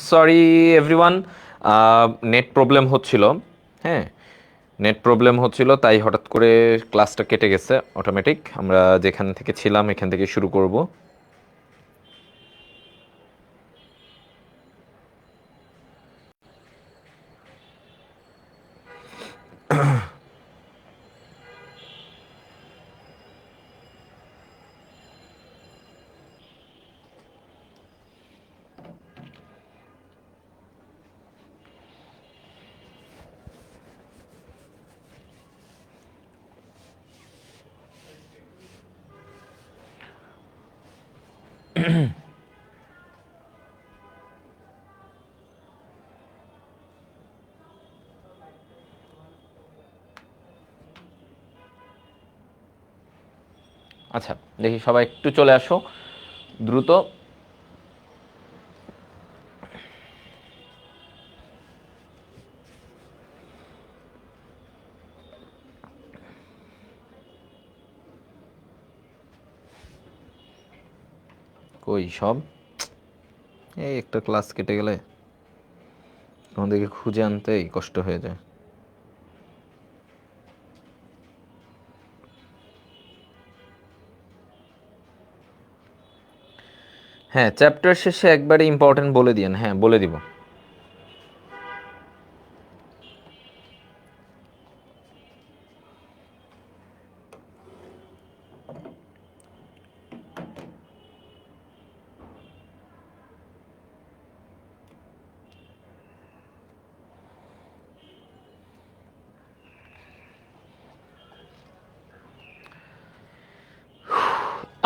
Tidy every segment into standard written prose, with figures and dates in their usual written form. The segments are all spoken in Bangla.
সরি এভরিওয়ান, নেট প্রবলেম হচ্ছিল। হ্যাঁ, নেট প্রবলেম হচ্ছিল, তাই হঠাৎ করে ক্লাসটা কেটে গেছে অটোমেটিক। আমরা যেখান থেকে ছিলাম এখান থেকে শুরু করব। আচ্ছা, দেখি সবাই একটু চলে আসো দ্রুত। কই সব? এই একটা ক্লাস কেটে গেলে তোমাদেরকে খুঁজে আনতেই কষ্ট হয়ে যায়। হ্যাঁ, চ্যাপ্টার শেষে একবারে ইম্পর্টেন্ট বলে দিয়েন। হ্যাঁ, বলে দিব।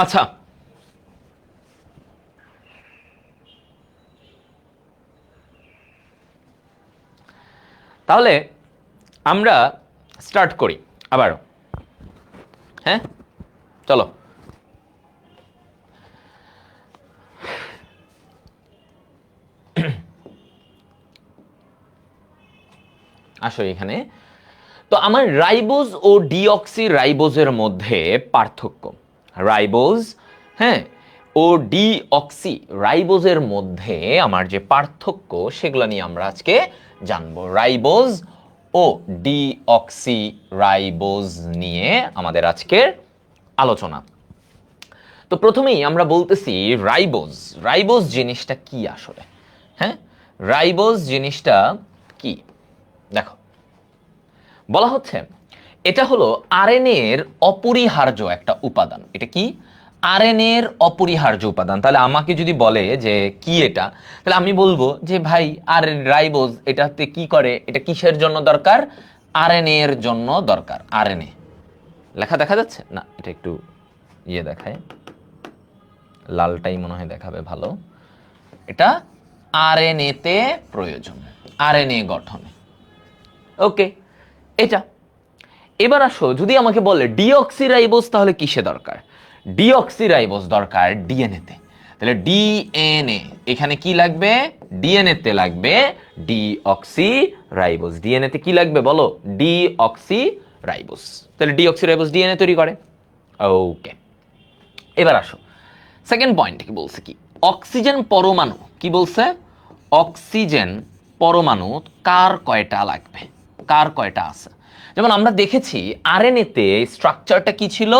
আচ্ছা, তাহলে আমরা স্টার্ট করি আবারও। হ্যাঁ, চলো। আসো এখানে। তো আমার রাইবোজ ও ডিঅক্সি রাইবোজের মধ্যে পার্থক্য, রাইবোজ, হ্যাঁ, ও ডিঅক্সি রাইবোজের মধ্যে আমার যে পার্থক্য সেগুলো নিয়ে আমরা আজকে জানবো। রাইবোজ ও ডিঅক্সি রাইবোজ নিয়ে আমাদের আজকের আলোচনা। তো প্রথমেই আমরা বলতেছি রাইবোজ। রাইবোজ জিনিসটা কি আসলে? হ্যাঁ, রাইবোজ জিনিসটা কি? দেখো, বলা হচ্ছে এটা হলো আরএনএ এর অপরিহার্য একটা উপাদান। এটা কি? আরএনএ এর অপরিহার্য উপাদান। তাহলে আমাকে যদি বলে যে কি এটা, তাহলে আমি বলবো যে ভাই আর রাইবোজ এটাতে কি করে, এটা কিসের জন্য দরকার? আরএনএ এর জন্য দরকার। আরএনএ লেখা দেখা যাচ্ছে না? এটা একটু ইয়ে দেখায়, লালটাই মনে হয় দেখাবে ভালো। এটা আরএনএ তে প্রয়োজন, আরএনএ গঠনে। ওকে, এটা। এবার আসো, যদি আমাকে বলে ডিঅক্সিরাইবোজ তাহলে কিসে দরকার? ডিঅক্সিরাইবোজ দরকার ডিএনএ তে। তাহলে ডিএনএ এখানে কি লাগবে? ডিএনএ তে লাগবে ডিঅক্সিরাইবোজ। ডিএনএ তে কি লাগবে বলো? ডিঅক্সিরাইবোজ। তাহলে ডিঅক্সিরাইবোজ ডিএনএ তৈরি করে। ওকে, এবার আসো সেকেন্ড পয়েন্ট। কি বলছে? কি অক্সিজেন পরমাণু কি বলছে? অক্সিজেন পরমাণু কার কয়টা লাগবে, কার কয়টা আছে? যেমন আমরা দেখেছি আরএনএ তে স্ট্রাকচারটা কি ছিল?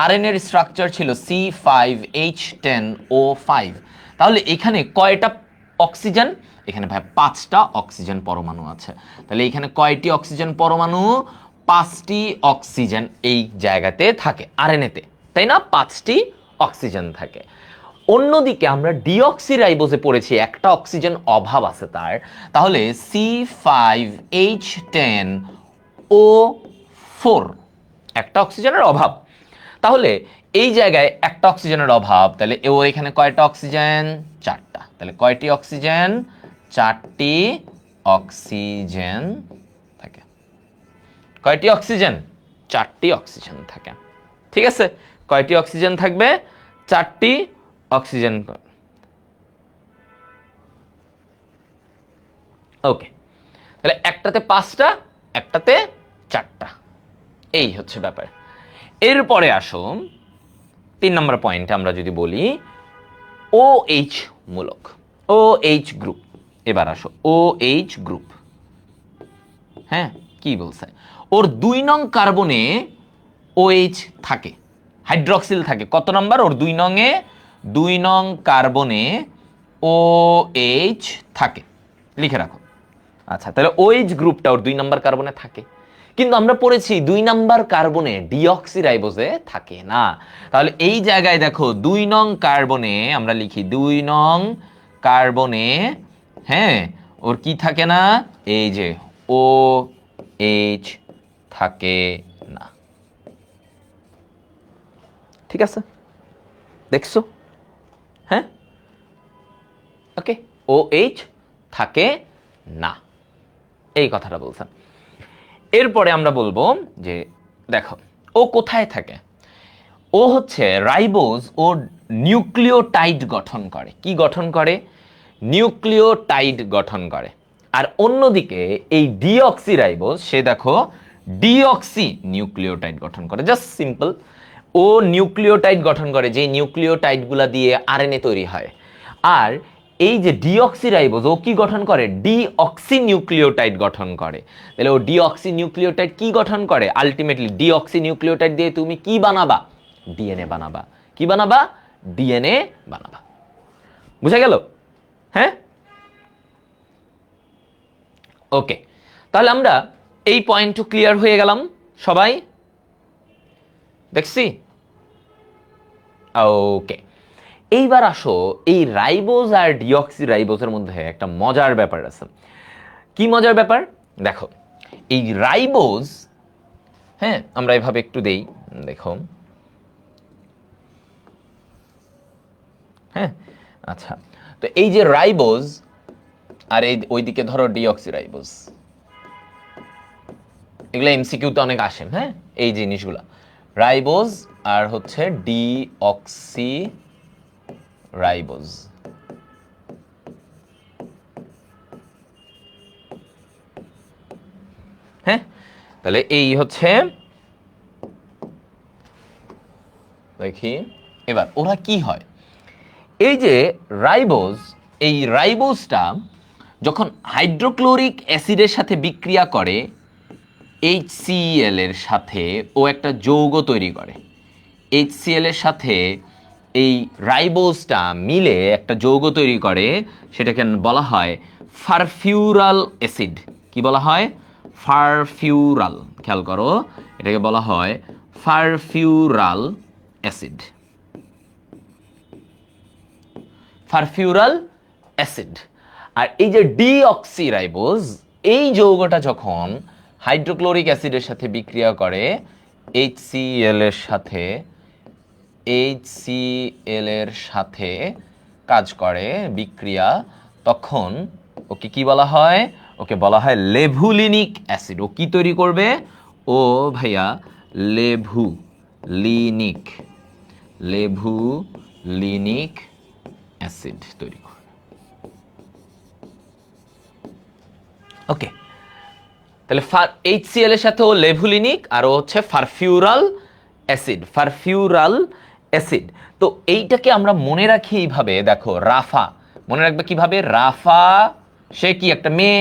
আরএনএ এর স্ট্রাকচার ছিল C5H10O5। তাহলে এখানে কয়টা অক্সিজেন? এখানে ভাই 5টা অক্সিজেন পরমাণু আছে। তাহলে এখানে কয়টি অক্সিজেন পরমাণু? 5টি অক্সিজেন এই জায়গাতে থাকে আরএনএ তে, তাই না? 5টি অক্সিজেন থাকে। অন্যদিকে আমরা ডিঅক্সিরাইবোজে পড়েছি একটা অক্সিজেন অভাব আছে তার। তাহলে C5H10O4, একটা অক্সিজেনের অভাব। তাহলে এই জায়গায় একটা অক্সিজেনের অভাব, তাহলে ও এখানে কয়টা অক্সিজেন? 4টা। তাহলে কয়টি অক্সিজেন? 4টি অক্সিজেন থাকে। কয়টি অক্সিজেন? 4টি অক্সিজেন থাকে। ঠিক আছে, কয়টি অক্সিজেন থাকবে? 4টি অক্সিজেন। ওকে, তাহলে একটাতে 5টা, একটাতে 4টা। এই হচ্ছে ব্যাপার। এরপরে আসো 3 নম্বর পয়েন্টে আমরা যদি বলি OH মূলক, OH গ্রুপ। এবার আসো OH গ্রুপ। হ্যাঁ, কি বলছে, ওর 2 নং কার্বনে OH থাকে, হাইড্রক্সিল থাকে। কত নাম্বার? ওর 2 নং এ 2 নং কার্বনে OH থাকে, লিখে রাখো। আচ্ছা, তাহলে OH গ্রুপটা ওর 2 নাম্বার কার্বনে থাকে, কিন্তু আমরা পড়েছি 2 নাম্বার কার্বনে ডিঅক্সিরাইবোজে থাকে না। তাহলে এই জায়গায় দেখো 2 নং কার্বনে আমরা লিখি 2 নং কার্বনে, হ্যাঁ, ওর কি থাকে না? এই যে OH থাকে না। ঠিক আছে, দেখছো? হ্যাঁ, ওকে, OH থাকে না, এই কথাটা বলছেন। এরপরে আমরা বলবো যে দেখো ও কোথায় থাকে। ও হচ্ছে রাইবোজ ও নিউক্লিওটাইড গঠন করে। কি গঠন করে? নিউক্লিওটাইড গঠন করে। আর অন্যদিকে এই ডিঅক্সিরাইবোজ, সে দেখো ডিঅক্সি নিউক্লিওটাইড গঠন করে। জাস্ট সিম্পল, ও নিউক্লিওটাইড গঠন করে যে নিউক্লিওটাইডগুলো দিয়ে আরএনএ তৈরি হয়। আর এই যে ডিঅক্সিরাইবোজ ও কি গঠন করে? ডিঅক্সি নিউক্লিওটাইড গঠন করে। তাহলে ও ডিঅক্সি নিউক্লিওটাইড কি গঠন করে? আলটিমেটলি ডিঅক্সি নিউক্লিওটাইড দিয়ে তুমি কি বানাবা? ডিএনএ বানাবা। কি বানাবা? ডিএনএ বানাবা। বুঝা গেল? হ্যাঁ, ওকে। তাহলে আমরা এই পয়েন্টটু ক্লিয়ার হয়ে গেলাম সবাই, দেখছি? ওকে, এইবার আসো এই রাইবোজ আর ডিঅক্সি রাইবোজের মধ্যে একটা মজার ব্যাপার আছে। কি মজার ব্যাপার? দেখো এই রাইবোজ, হ্যাঁ, আমরা এভাবে একটু দেই, দেখো, হ্যাঁ, আচ্ছা, তো এই যে রাইবোজ আর এই ওইদিকে ধরো ডিঅক্সি রাইবোজ, এগুলো এমসিকিউতে অনেক আসে। হ্যাঁ, এই জিনিসগুলা রাইবোজ আর হচ্ছে ডিঅক্সি রাইবোজ, হ্যাঁ, তাহলে এই হচ্ছে, দেখি এবার ওরা কি হয়। এই যে রাইবোজ, এই রাইবোজটা যখন হাইড্রোক্লোরিক অ্যাসিডের সাথে বিক্রিয়া করে HCl এর সাথে, ও একটা যৌগ তৈরি করে। HCl এর সাথে এই রাইবোজটা মিলে একটা যৌগ তৈরি করে, সেটাকে বলা হয় ফারফিউরাল অ্যাসিড। কি বলা হয়? ফারফিউরাল। খেয়াল করো, এটাকে বলা হয় ফারফিউরাল অ্যাসিড। ফারফিউরাল অ্যাসিড। আর এই যে ডিঅক্সিরাইবোজ, এই যৌগটা যখন হাইড্রোক্লোরিক অ্যাসিডের সাথে বিক্রিয়া করে HCl এর সাথে, HCl এর সাথে কাজ করে বিক্রিয়া, তখন ওকে কি বলা হয়? ওকে বলা হয় লেভুলিনিক অ্যাসিড। ও কি তৈরি করবে? ও ভাইয়া লেভুলিনিক, লেভুলিনিক অ্যাসিড তৈরি করবে। ওকে, তাহলে HCl এর সাথে ও লেভুলিনিক আর ও হচ্ছে ফারফিউরাল অ্যাসিড, ফারফিউরাল অ্যাসিড। তো এইটাকে আমরা মনে রাখি এইভাবে, দেখো রাফা, মনে রাখবে কিভাবে? রাফা, সে কি একটা মেয়ে,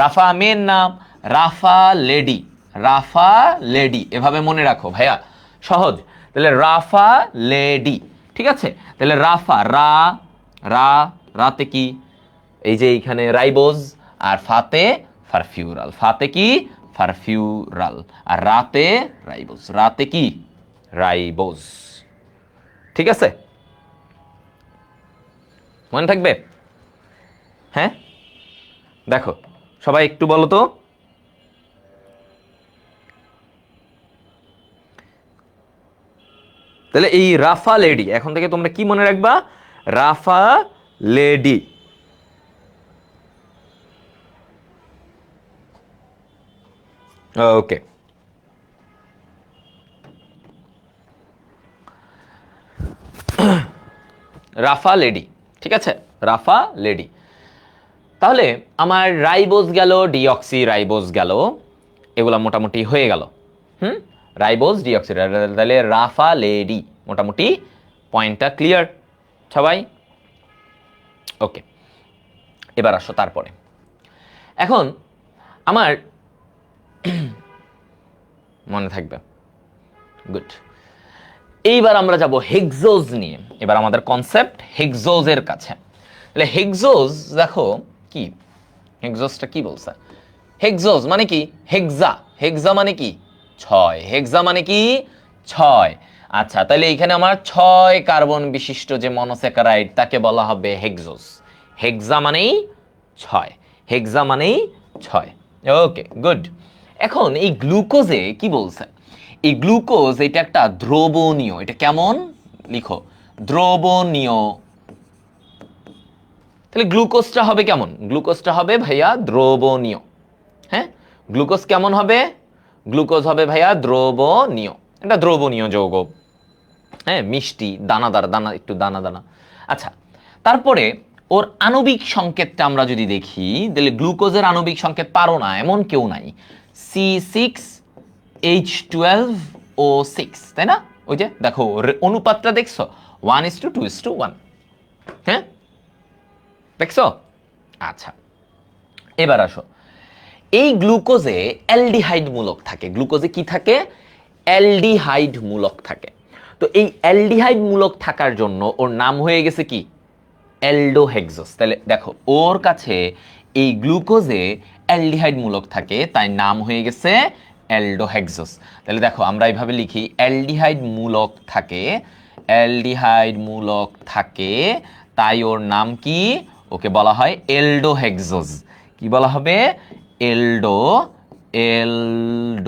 রাফা মেয়ের নাম, রাফা লেডি, রাফা লেডি, এভাবে মনে রাখো ভাইয়া, সহজ। তাহলে রাফা লেডি, ঠিক আছে? তাহলে রাফা, রা, রা, রাতে কি? এই যে এইখানে রাইবোজ, আর ফাতে ফারফিউরাল, ফাতে কি? ফারফিউরাল, আর রাতে রাইবোজ, রাতে কি? রাইবোজ। ঠিক আছে, মনে থাকবে? হ্যাঁ, দেখো সবাই একটু বলো তো। তাহলে এই রাফা লেডি, এখন থেকে তোমরা কি মনে রাখবা? রাফা লেডি। ওকে, রাফা লেডি, ঠিক আছে, রাফা লেডি। তাহলে আমার রাইবোজ গেল, ডিঅক্সি রাইবোজ গেল, এগুলা মোটামুটি হয়ে গেল। রাইবোজ, ডিঅক্সি, তাহলে রাফা লেডি, মোটামুটি পয়েন্টটা ক্লিয়ার সবাই? ওকে, এবার আসো তারপরে, এখন আমার মনে থাকবে, গুড। এইবার আমরা যাব হেক্সোজ নিয়ে। এবার আমাদের কনসেপ্ট হেক্সোজের কাছে। তাহলে হেক্সোজ দেখো কি, হেক্সোজটা কি বলছে? হেক্সোজ মানে কি? হেক্সা, হেক্সা মানে কি? 6। হেক্সা মানে কি? 6। আচ্ছা, তাহলে এখানে আমার 6 কার্বন বিশিষ্ট যে মনোস্যাকারাইড তাকে বলা হবে হেক্সোজ। হেক্সা মানেই 6, হেক্সা মানেই 6। ওকে, গুড। এখন এই গ্লুকোজে কি বলছে? এই গ্লুকোজ এটা একটা দ্রবণীয়। এটা কেমন? লিখো, দ্রবণীয়। তাহলে গ্লুকোজটা হবে কেমন? গ্লুকোজটা হবে ভাইয়া দ্রবণীয়। হ্যাঁ, গ্লুকোজ কেমন হবে? গ্লুকোজ হবে ভাইয়া দ্রবণীয়, এটা দ্রবণীয় যৌগ। হ্যাঁ, মিষ্টি, দানাদার, দানা একটু দানা দানা। আচ্ছা, তারপরে ওর আণবিক সংকেতটা আমরা যদি দেখি, তাহলে গ্লুকোজের আণবিক সংকেত পারো না এমন কেউ নাই। C6H12O6, তাই না? ওই যে দেখো অনুপাতটা দেখছো, 1:2:1। হ্যাঁ, দেখছো? আচ্ছা, এবার আসো, এই গ্লুকোজে অ্যালডিহাইড মূলক থাকে। গ্লুকোজে কি থাকে? অ্যালডিহাইড মূলক থাকে। তো এই অ্যালডিহাইড মূলক থাকার জন্য ওর নাম হয়ে গেছে কি? অ্যালডোহেক্সোজ। তাহলে দেখো ওর কাছে এই গ্লুকোজে অ্যালডিহাইড মূলক থাকে, তাই নাম হয়ে গেছে অ্যালডোহেক্সোজ। তাহলে দেখো আমরা এইভাবে লিখি, অ্যালডিহাইড মূলক থাকে, অ্যালডিহাইড মূলক থাকে, তাই ওর নাম কি? ওকে বলা হয় এলডোহেক্সোজ। কি বলা হবে?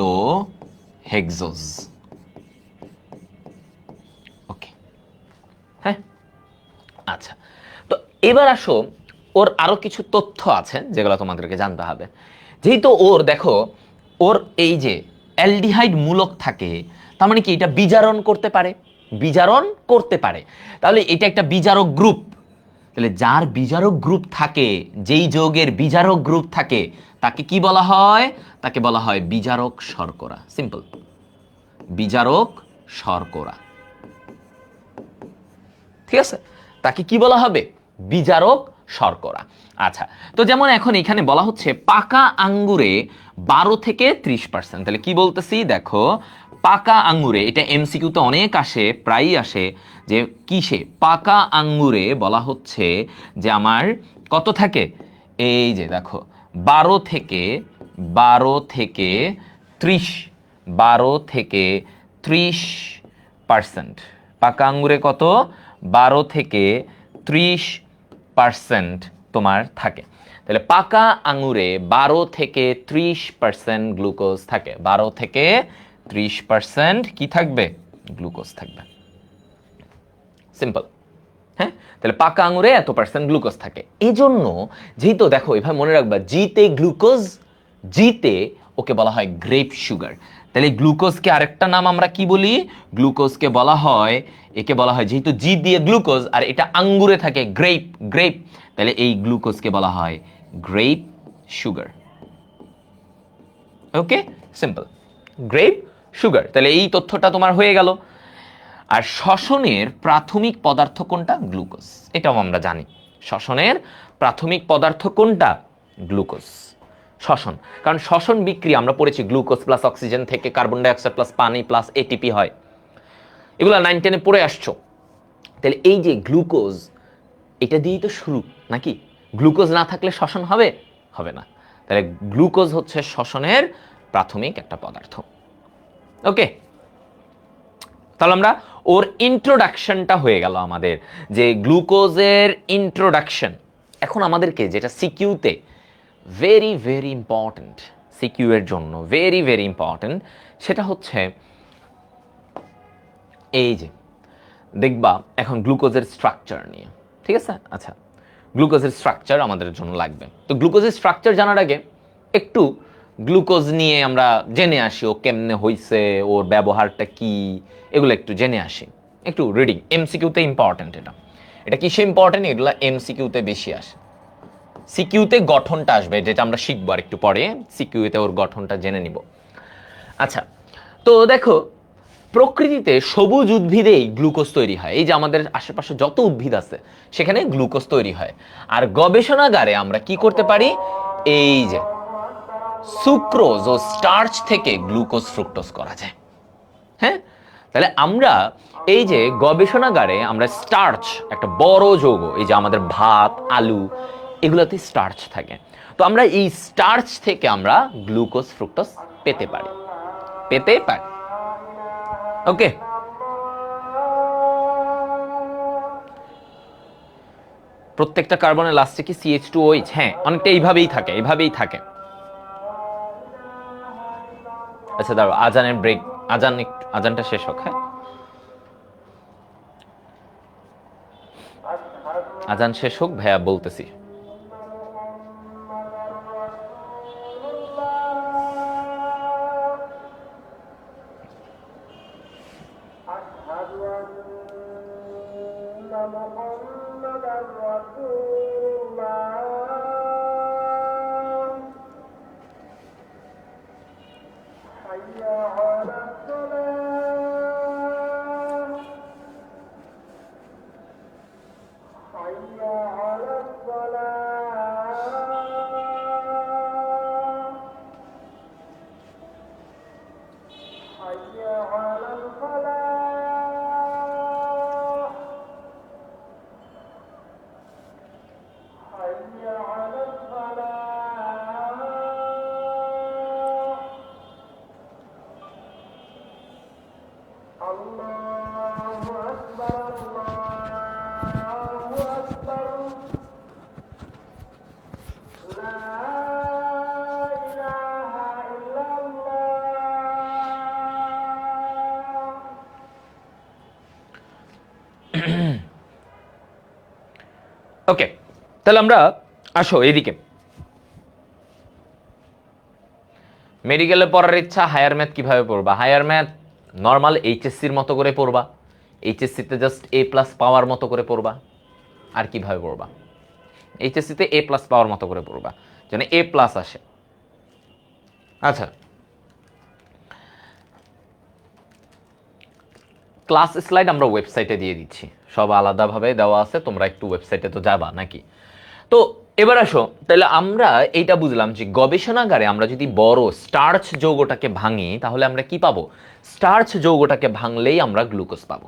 এলডোহেক্সোজ। ওকে, হ্যাঁ। আচ্ছা, তো এবার আসো, ওর আরো কিছু তথ্য আছে যেগুলো তোমাদেরকে জানতে হবে। যেহেতু ওর দেখো, ওর এই যে অ্যালডিহাইড মূলক থাকে, তার মানে কি এটা বিজারণ করতে পারে? বিজারণ করতে পারে। তাহলে এটা একটা বিজারক গ্রুপ। তাহলে যার বিজারক গ্রুপ থাকে, যেই যৌগের বিজারক গ্রুপ থাকে, তাকে কি বলা হয়? তাকে বলা হয় বিজারক শর্করা। সিম্পল, বিজারক শর্করা। ঠিক আছে, তাকে কি বলা হবে? বিজারক শর্করা। আচ্ছা, তো যেমন এখন এখানে বলা হচ্ছে পাকা আঙ্গুরে 12 থেকে 30%। তাহলে কি বলতেছি দেখো, পাকা আঙ্গুরে, এটা এমসিকিউতে অনেক আসে, প্রায়ই আসে, যে কিসে? পাকা আঙ্গুরে বলা হচ্ছে যে আমার কত থাকে? এই যে দেখো 12 থেকে 30, 12 থেকে 30%। পাকা আঙ্গুরে কত? 12 থেকে 30% তোমার থাকে। তাহলে পাকা আঙুরে 12 থেকে 30% গ্লুকোজ থাকে। 12 থেকে 30% কি থাকবে? গ্লুকোজ থাকবে। সিম্পল। হ্যাঁ, তাহলে পাকা আঙুরে এত পার্সেন্ট গ্লুকোজ থাকে। এই জন্য যেহেতু দেখো এভাবে মনে রাখবা, জিতে গ্লুকোজ, জিতে ওকে বলা হয় গ্রেপ সুগার। তাহলে গ্লুকোজকে আরেকটা নাম আমরা কি বলি? গ্লুকোজকে বলা হয়, একে বলা হয়, যেহেতু জি দিয়ে গ্লুকোজ আর এটা আঙ্গুরে থাকে, গ্রেপ, গ্রেপ, তাহলে এই গ্লুকোজকে বলা হয় গ্রেপ সুগার। ওকে, সিম্পল, গ্রেপ সুগার। তাহলে এই তথ্যটা তোমার হয়ে গেল। আর শ্বসনের প্রাথমিক পদার্থ কোনটা? গ্লুকোজ। এটাও আমরা জানি, শ্বসনের প্রাথমিক পদার্থ কোনটা? গ্লুকোজ। শ্বসন, কারণ শ্বসন বিক্রিয়া আমরা পড়েছি, গ্লুকোজ প্লাস অক্সিজেন থেকে কার্বন ডাইঅক্সাইড প্লাস পানি প্লাস এটিপি হয়, এগুলো 9, 10-এ পড়ে আসছো। তাহলে এই যে গ্লুকোজ, এটা দিয়েই তো শুরু, নাকি? গ্লুকোজ না থাকলে শ্বসন হবে? হবে না। তাহলে গ্লুকোজ হচ্ছে শ্বসনের প্রাথমিক একটা পদার্থ। ওকে, তাহলে আমরা ওর ইন্ট্রোডাকশনটা হয়ে গেল আমাদের, যে গ্লুকোজের ইন্ট্রোডাকশন। এখন আমাদেরকে যেটা সিকিউতে ভেরি ভেরি ইম্পর্টেন্ট, সিকিউ এর জন্য ভেরি ভেরি ইম্পর্টেন্ট, সেটা হচ্ছে এই যে দেখবা এখন গ্লুকোজের স্ট্রাকচার নিয়ে। ঠিক আছে? আচ্ছা, গ্লুকোজের স্ট্রাকচার আমাদের জন্য লাগবে। তো গ্লুকোজের স্ট্রাকচার জানার আগে একটু গ্লুকোজ নিয়ে আমরা জেনে আসি, ও কেমনে হইছে, ওর ব্যবহারটা কি, এগুলো একটু জেনে আসি। একটু রিডিং, এমসিকিউতে ইম্পর্টেন্ট এটা। এটা কিসে ইম্পর্টেন্ট? এগুলো এমসিকিউতে বেশি আসে। সিকিউতে গঠনটা আসবে, যেটা আমরা শিখবো আর একটু পরে। সিকিউতে ওর গঠনটা জেনে নিব। আচ্ছা, তো দেখো প্রকৃতিতে সবুজ উদ্ভিদেই গ্লুকোজ তৈরি হয়। এই যে আমাদের আশেপাশে যত উদ্ভিদ আছে সেখানে গ্লুকোজ তৈরি হয়। আর গবেষণাগারে আমরা কি করতে পারি, এই যে সুক্রোজ ও স্টার্চ থেকে গ্লুকোজ ফ্রুক্টোজ করা যায়। হ্যাঁ, তাহলে আমরা এই যে গবেষণাগারে আমরা স্টার্চ একটা বড় যৌগ, এই যে আমাদের ভাত আলু এগুলোতে স্টার্চ থাকে, তো আমরা এই স্টার্চ থেকে আমরা গ্লুকোজ ফ্রুক্টোজ পেতে পারি। ওকে, প্রত্যেকটা কার্বনের লাস্টে কি CH2OH? হ্যাঁ, অনেকটা এইভাবেই থাকে। আচ্ছা দাঁড়াও, আজানের ব্রেক, আজানটা শেষ হোক। হ্যাঁ, আজান শেষ হোক, ভাইয়া বলতেছি। ওকে, তাহলে আমরা আসো এদিকে। মেডিকেলে পড়ার ইচ্ছা, হায়ার ম্যাথ কিভাবে পড়বা? হায়ার ম্যাথ নর্মাল এইচএসসির মতো করে পড়বা, এইচএসসিতে জাস্ট A+ পাওয়ার মতো করে পড়বা। আর কিভাবে পড়বা? এইচএসসিতে A+ পাওয়ার মতো করে পড়বা, যেন A+ আসে। আচ্ছা, ক্লাস স্লাইড আমরা ওয়েবসাইটে দিয়ে দিচ্ছি, সব আলাদাভাবে দেওয়া আছে, তোমরা একটু ওয়েবসাইটে তো যাবা নাকি। তো এবার আসো, তাহলে আমরা এইটা বুঝলাম যে গবেষণাগারে আমরা যদি বড় স্টার্চ যৌগটাকে ভাঙি তাহলে আমরা কি পাবো? স্টার্চ যৌগটাকে ভাঙলেই আমরা গ্লুকোজ পাবো।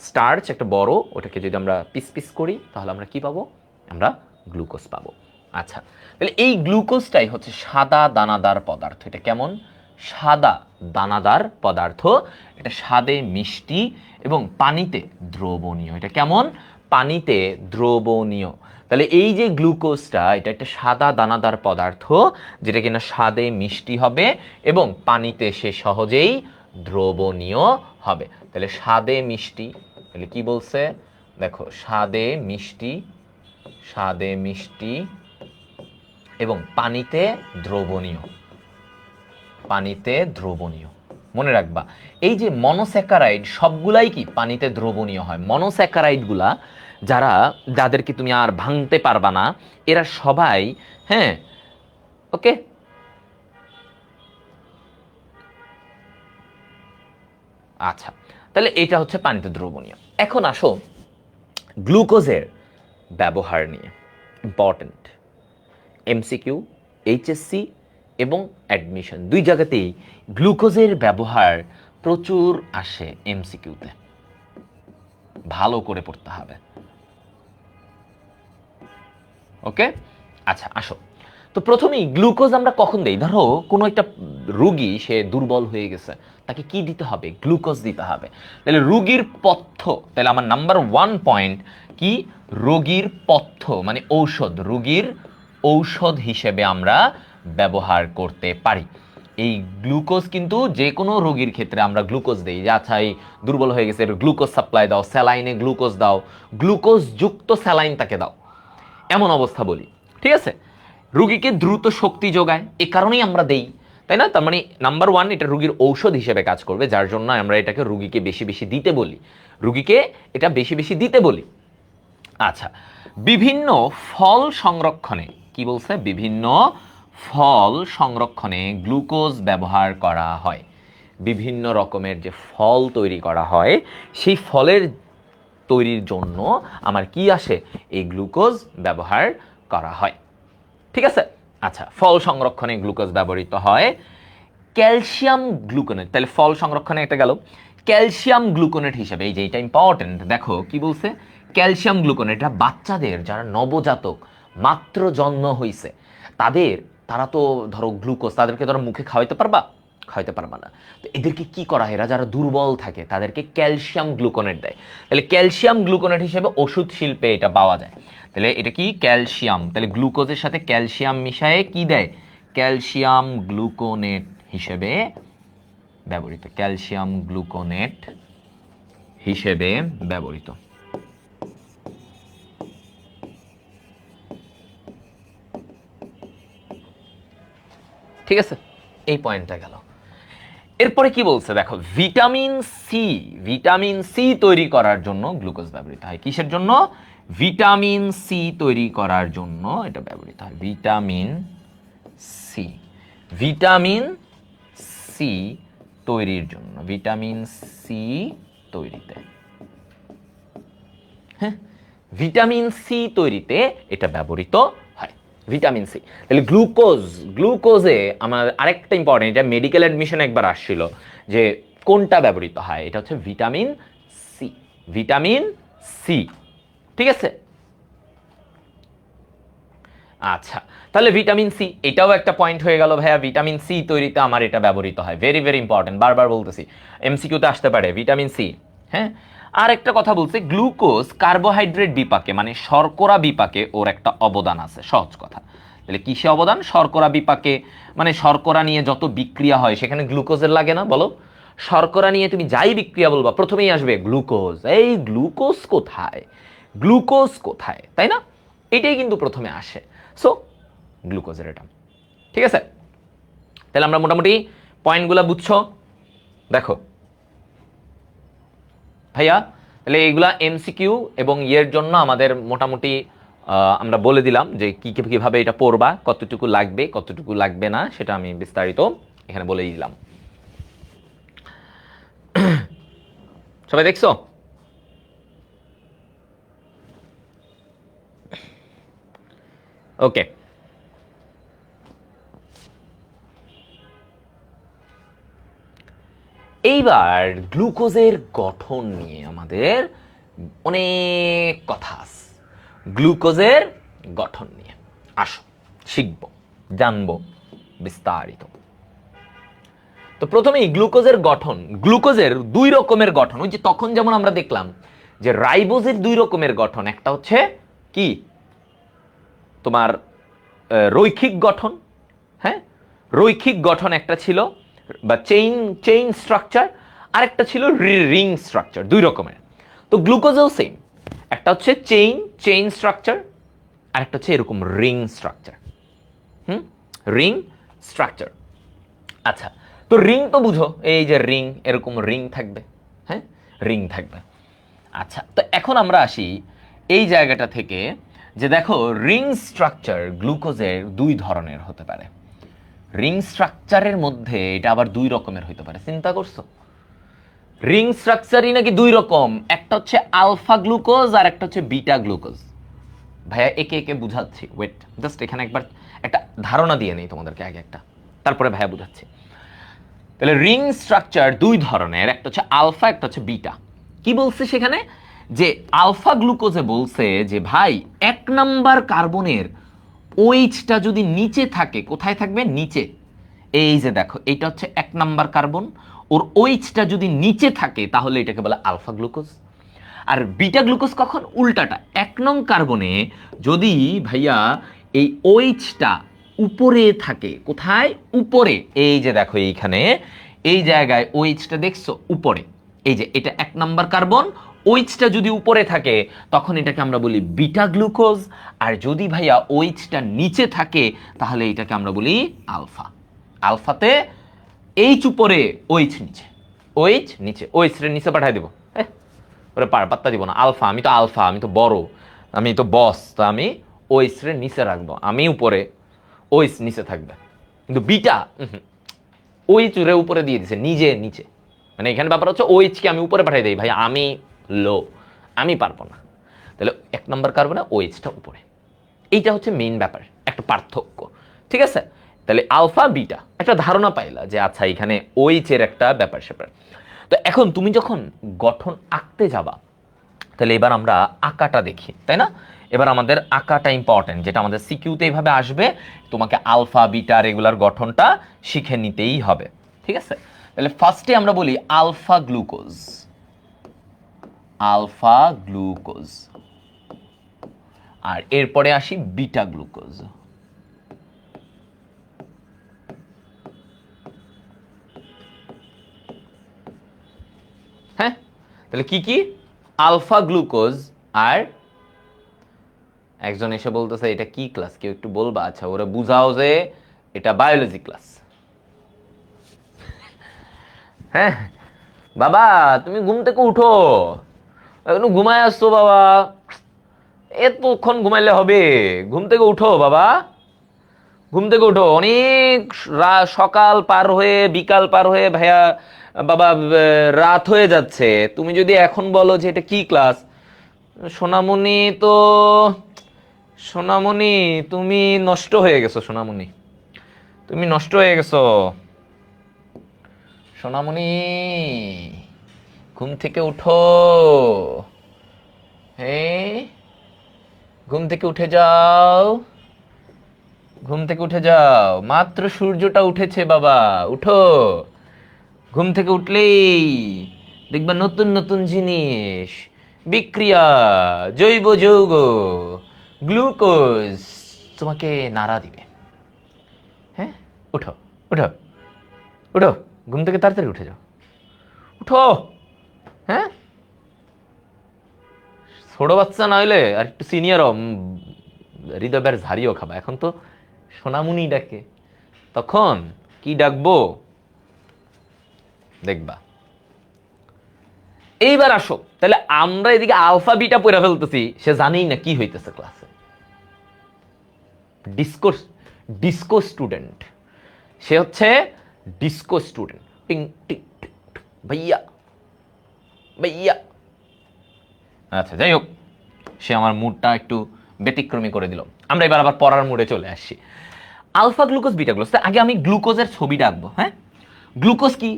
স্টার্চ একটা বড়, ওটাকে যদি আমরা পিস পিস করি তাহলে আমরা কি পাবো? আমরা গ্লুকোজ পাবো। আচ্ছা, তাহলে এই গ্লুকোজটাই হচ্ছে সাদা দানাদার পদার্থ। এটা কেমন? সাদা দানাদার পদার্থ, এটা স্বাদে মিষ্টি এবং পানিতে দ্রবণীয়। এটা কেমন? পানিতে দ্রবণীয়। তাহলে এই যে গ্লুকোজটা, এটা একটা সাদা দানাদার পদার্থ যেটা কিনা স্বাদে মিষ্টি হবে এবং পানিতে সে সহজেই দ্রবণীয় হবে। তাহলে স্বাদে মিষ্টি, তাহলে কি বলছে দেখো, স্বাদে মিষ্টি এবং পানিতে দ্রবণীয়। মনে রাখবা, এই যে মনোস্যাকারাইড সবগুলাই কি পানিতে দ্রবণীয় হয়। মনোস্যাকারাইডগুলা যাদেরকে তুমি আর ভাঙতে পারবা না, এরা সবাই, হ্যাঁ, ওকে, আচ্ছা, তাহলে এটা হচ্ছে পানিতে দ্রবণীয়। এখন আসো গ্লুকোজের ব্যবহার নিয়ে, ইম্পর্টেন্ট। MCQ, HSC এবং অ্যাডমিশন দুই জায়গাতেই গ্লুকোজের ব্যবহার প্রচুর আসে। MCQতে ভালো করে পড়তে হবে। ওকে, আচ্ছা আসো, তো প্রথমেই গ্লুকোজ আমরা কখন দেই? ধরো কোনো একটা রোগী, সে দুর্বল হয়ে গেছে, তাকে কি দিতে হবে? গ্লুকোজ দিতে হবে। তাহলে রোগীর পথ্য, তাহলে আমার নাম্বার 1 পয়েন্ট কি? রোগীর পথ্য মানে ঔষধ, রোগীর ঔষধ হিসেবে আমরা ব্যবহার করতে পারি। এই গ্লুকোজ কিন্তু যে কোনো রোগীর ক্ষেত্রে আমরা গ্লুকোজ দেই, যে আচ্ছা এই দুর্বল হয়ে গেছে, গ্লুকোজ সাপ্লাই দাও, স্যালাইনে গ্লুকোজ দাও, গ্লুকোজ যুক্ত স্যালাইন তাকে দাও, এমন অবস্থা বলি। ঠিক আছে, রোগীকে দ্রুত শক্তি যোগায়, এ কারণেই আমরা দেই, তাই না? তার মানে নাম্বার 1, এটা রোগীর ঔষধ হিসেবে কাজ করবে, যার জন্য আমরা এটাকে রোগীকে বেশি বেশি দিতে বলি। আচ্ছা, বিভিন্ন ফল সংরক্ষণে, কি বলছে? বিভিন্ন ফল সংরক্ষণে গ্লুকোজ ব্যবহার করা হয়। বিভিন্ন রকমের যে ফল তৈরি করা হয় সেই ফলের তৈরির জন্য আমার কি আসে, এই গ্লুকোজ ব্যবহার করা হয়। ঠিক আছে, আচ্ছা, ফল সংরক্ষণে গ্লুকোজ ব্যবহৃত হয়। ক্যালসিয়াম গ্লুকোনেট, তাহলে ফল সংরক্ষণে একটা গেল। ক্যালসিয়াম গ্লুকোনেট হিসেবে, এই যে এটা ইম্পর্টেন্ট, দেখো কি বলছে, ক্যালসিয়াম গ্লুকোনেট, এটা বাচ্চাদের যারা নবজাতক মাত্র জন্ম হইছে তারা তো ধরো গ্লুকোজ তাদেরকে ধরো মুখে খাওয়াইতে পারবা না। তো এদেরকে কি করা হয়, এরা যারা দুর্বল থাকে তাদেরকে ক্যালসিয়াম গ্লুকোনেট দেয়। তাহলে ক্যালসিয়াম গ্লুকোনেট হিসেবে ওষুধ শিল্পে এটা পাওয়া যায়। তাহলে এটা কি ক্যালসিয়াম, তাহলে গ্লুকোজের সাথে ক্যালসিয়াম মিশায়ে কি দেয়, ক্যালসিয়াম গ্লুকোনেট হিসেবে ব্যবহৃত, ক্যালসিয়াম গ্লুকোনেট হিসেবে ব্যবহৃত। ঠিক আছে, এই পয়েন্টটা গেল। এরপরে কি বলছে দেখো, ভিটামিন সি তৈরি করার জন্য গ্লুকোজ ব্যবহৃত হয়। কিসের জন্য, ভিটামিন সি তৈরি করার জন্য এটা ব্যবহৃত হয়। ভিটামিন সি তৈরির জন্য, ভিটামিন সি তৈরিতে, হ্যাঁ, ভিটামিন সি তৈরিতে এটা ব্যবহৃত হয়, ভিটামিন সি। তাহলে গ্লুকোজে আমার আরেকটা ইম্পর্টেন্ট, এটা মেডিকেল অ্যাডমিশন একবার আসছিল যে কোনটা ব্যবহৃত হয়, এটা হচ্ছে ভিটামিন সি। ঠিক আছে, আচ্ছা, তাহলে ভিটামিন সি, এটাও একটা পয়েন্ট হয়ে গেল ভাইয়া, ভিটামিন সি তৈরিতে আমার এটা ব্যবহৃত হয়। ভেরি ভেরি ইম্পর্টেন্ট, বারবার বলতেছি, এমসিকিউতে আসতে পারে ভিটামিন সি। হ্যাঁ, আর একটা কথা বলছে, গ্লুকোজ কার্বোহাইড্রেট বিপাকে মানে শর্করা বিপাকে ওর একটা অবদান আছে। সহজ কথা, তাহলে কিসে অবদান, শর্করা বিপাকে, মানে শর্করা নিয়ে যত বিক্রিয়া হয় সেখানে গ্লুকোজের লাগে না, বলো। শর্করা নিয়ে তুমি যাই বিক্রিয়া বলবা প্রথমেই আসবে গ্লুকোজ। এই গ্লুকোজ কোথায়, তাই না? এটাই কিন্তু প্রথমে আসে। সো গ্লুকোজের এটা, ঠিক আছে। তাহলে আমরা মোটামুটি পয়েন্টগুলো বুঝছো, দেখো ভাইয়া। তাহলে এইগুলা এমসিকিউ এবং ইয়ের জন্য আমাদের মোটামুটি আমরা বলে দিলাম যে কিভাবে এটা পড়বা, কতটুকু লাগবে না, সেটা আমি বিস্তারিত এখানে বলে দিলাম। সবাই দেখছো? ওকে, এইবার গ্লুকোজের গঠন নিয়ে আমাদের অনেক কথা আছে। গ্লুকোজের গঠন নিয়ে আসো শিখবো, জানবো বিস্তারিত। তো প্রথমেই গ্লুকোজের দুই রকমের গঠন। ওই যে তখন যেমন আমরা দেখলাম যে রাইবোজের দুই রকমের গঠন, একটা হচ্ছে কি তোমার রৈখিক গঠন, হ্যাঁ, রৈখিক গঠন একটা ছিল, বা চেইন স্ট্রাকচার, আরেকটা ছিল রিং স্ট্রাকচার, দুই রকমের। তো গ্লুকোজেও সেম, একটা হচ্ছে চেইন স্ট্রাকচার, আরেকটা হচ্ছে এরকম রিং স্ট্রাকচার। রিং স্ট্রাকচার, আচ্ছা। তো রিং তো বুঝো, এই যে রিং, এরকম রিং থাকবে, হ্যাঁ, রিং থাকবে। আচ্ছা, তো এখন আমরা আসি এই জায়গাটা থেকে যে দেখো, রিং স্ট্রাকচার গ্লুকোজের দুই ধরনের হতে পারে। রিং স্ট্রাকচারের মধ্যে এটা আবার দুই রকমের হইতে পারে, চিন্তা করছো? রিং স্ট্রাকচারই নাকি দুই রকম, একটা হচ্ছে আলফা গ্লুকোজ আর একটা হচ্ছে বিটা গ্লুকোজ। ভাইয়া একে একে বুঝাচ্ছি, ওয়েট, জাস্ট এখানে একবার একটা ধারণা দিয়ে নেই তোমাদেরকে আগে একটা, তারপরে ভাইয়া বুঝাচ্ছি। তাহলে রিং স্ট্রাকচার দুই ধরনের, একটা হচ্ছে আলফা, একটা হচ্ছে বিটা। কি বলছে সেখানে, যে আলফা গ্লুকোজে বলছে যে ভাই 1 নাম্বার কার্বনের ওইচটা যদি নিচে থাকে, কোথায় থাকবে, নিচে। এই যে দেখো, এইটা হচ্ছে 1 নাম্বার কার্বন, ওর ওইচটা যদি নিচে থাকে তাহলে এটাকে বলে আলফা গ্লুকোজ। আর বিটা গ্লুকোজ কখন, উল্টাটা, 1 নং কার্বনে যদি ভাইয়া এই ওইচটা উপরে থাকে, কোথায়, উপরে, এই যে দেখো এইখানে, এই জায়গায় ওইচটা দেখছো উপরে, এই যে এটা 1 নাম্বার কার্বন, ওইচটা যদি উপরে থাকে তখন এটাকে আমরা বলি বিটা গ্লুকোজ। আর যদি ভাইয়া ওইচটা নিচে থাকে তাহলে এটাকে আমরা বলি আলফা। আলফাতে এইচ উপরে, ওইচ নিচে, ওইচ রে নিচে পাঠাই দেবো, ওরে পাত্তা দিব না। আলফা, আমি তো বড়, আমি তো বস, তো আমি ওইচ রে নিচে রাখবো, আমি উপরে, ওইচ নিচে থাকবে। কিন্তু বিটা ওই চুরে উপরে দিয়ে দিছে নিজে নিচে, মানে এখানে ব্যাপার হচ্ছে ওইচকে আমি উপরে পাঠিয়ে দিই, ভাই আমি লো, আমি পারবো না, তাহলে 1 নম্বর কার্বনে ওইচটা উপরে। এইটা হচ্ছে মেইন ব্যাপার, একটা পার্থক্য, ঠিক আছে? তাহলে আলফা বিটা একটা ধারণা পাইলা যে আচ্ছা এখানে ওইচের একটা ব্যাপার স্যাপার। তো এখন তুমি যখন গঠন আঁকতে যাবা, তাহলে এবার আমরা আঁকাটা দেখি, তাই না? এবার আমাদের আঁকাটা ইম্পর্টেন্ট, যেটা আমাদের সিকিউতে এইভাবে আসবে, তোমাকে আলফা বিটা রেগুলার গঠনটা শিখে নিতেই হবে, ঠিক আছে? তাহলে ফার্স্টে আমরা বলি আলফা গ্লুকোজ, আলফা গ্লুকোজ, আর এরপরে আসি বিটা গ্লুকোজ। হ্যাঁ, তাহলে কি কি? আলফা গ্লুকোজ, আর একজন এসে বলতেছে এটা কি ক্লাস, কেউ একটু বলবা? আচ্ছা ওরা বুঝাও যে এটা বায়োলজি ক্লাস। হ্যাঁ বাবা, তুমি ঘুম থেকে উঠো, এখন ঘুমায় আসছো বাবা, এতক্ষণ ঘুমাইলে হবে? ঘুম থেকে উঠো বাবা, ঘুম থেকে উঠো, অনেক সকাল পার হয়ে বিকাল পার হয়ে ভাইয়া বাবা রাত হয়ে যাচ্ছে, তুমি যদি এখন বলো যে এটা কি ক্লাস, সোনামণি তো, সোনামণি তুমি নষ্ট হয়ে গেছো, সোনামণি তুমি নষ্ট হয়ে গেছো, সোনামণি ঘুম থেকে উঠো, হ্যাঁ ঘুম থেকে উঠে যাও, ঘুম থেকে উঠে যাও, মাত্র সূর্যটা উঠেছে বাবা, উঠো, ঘুম থেকে উঠলেই দেখবা নতুন নতুন জিনিস, বিক্রিয়া, জৈব যৌগ, গ্লুকোজ তোমাকে নাড়া দিবে। হ্যাঁ উঠো, উঠো, উঠো, ঘুম থেকে তাড়াতাড়ি উঠে যাও, উঠো। হ্যাঁ ছোট বাচ্চা না হইলে আর একটু সিনিয়রও হৃদয় বের ঝাড়িও খাবা, এখন তো সোনামুনি ডাকে, তখন কি ডাকবো দেখবা। এইবার আসো, তাহলে আমরা এদিকে আলফা বিটা পড়ে ফেলতেছি, সে জানেই না কি হইতেছে ক্লাসে। ডিসকোর্স, ডিসকো স্টুডেন্ট, সে হচ্ছে ডিসকো স্টুডেন্ট, টিং টিং টিং টিং, ভাইয়া ভাইয়া। আচ্ছা যাই হোক, সে আমার মুডটা একটু ব্যতিক্রমী করে দিল। আমরা এবার আবার পড়ার মুডে চলে আসছি। আলফা গ্লুকোজ বিটা গ্লুকোজ, আগে আমি গ্লুকোজের ছবিটা আঁকবো। হ্যাঁ গ্লুকোজ কি?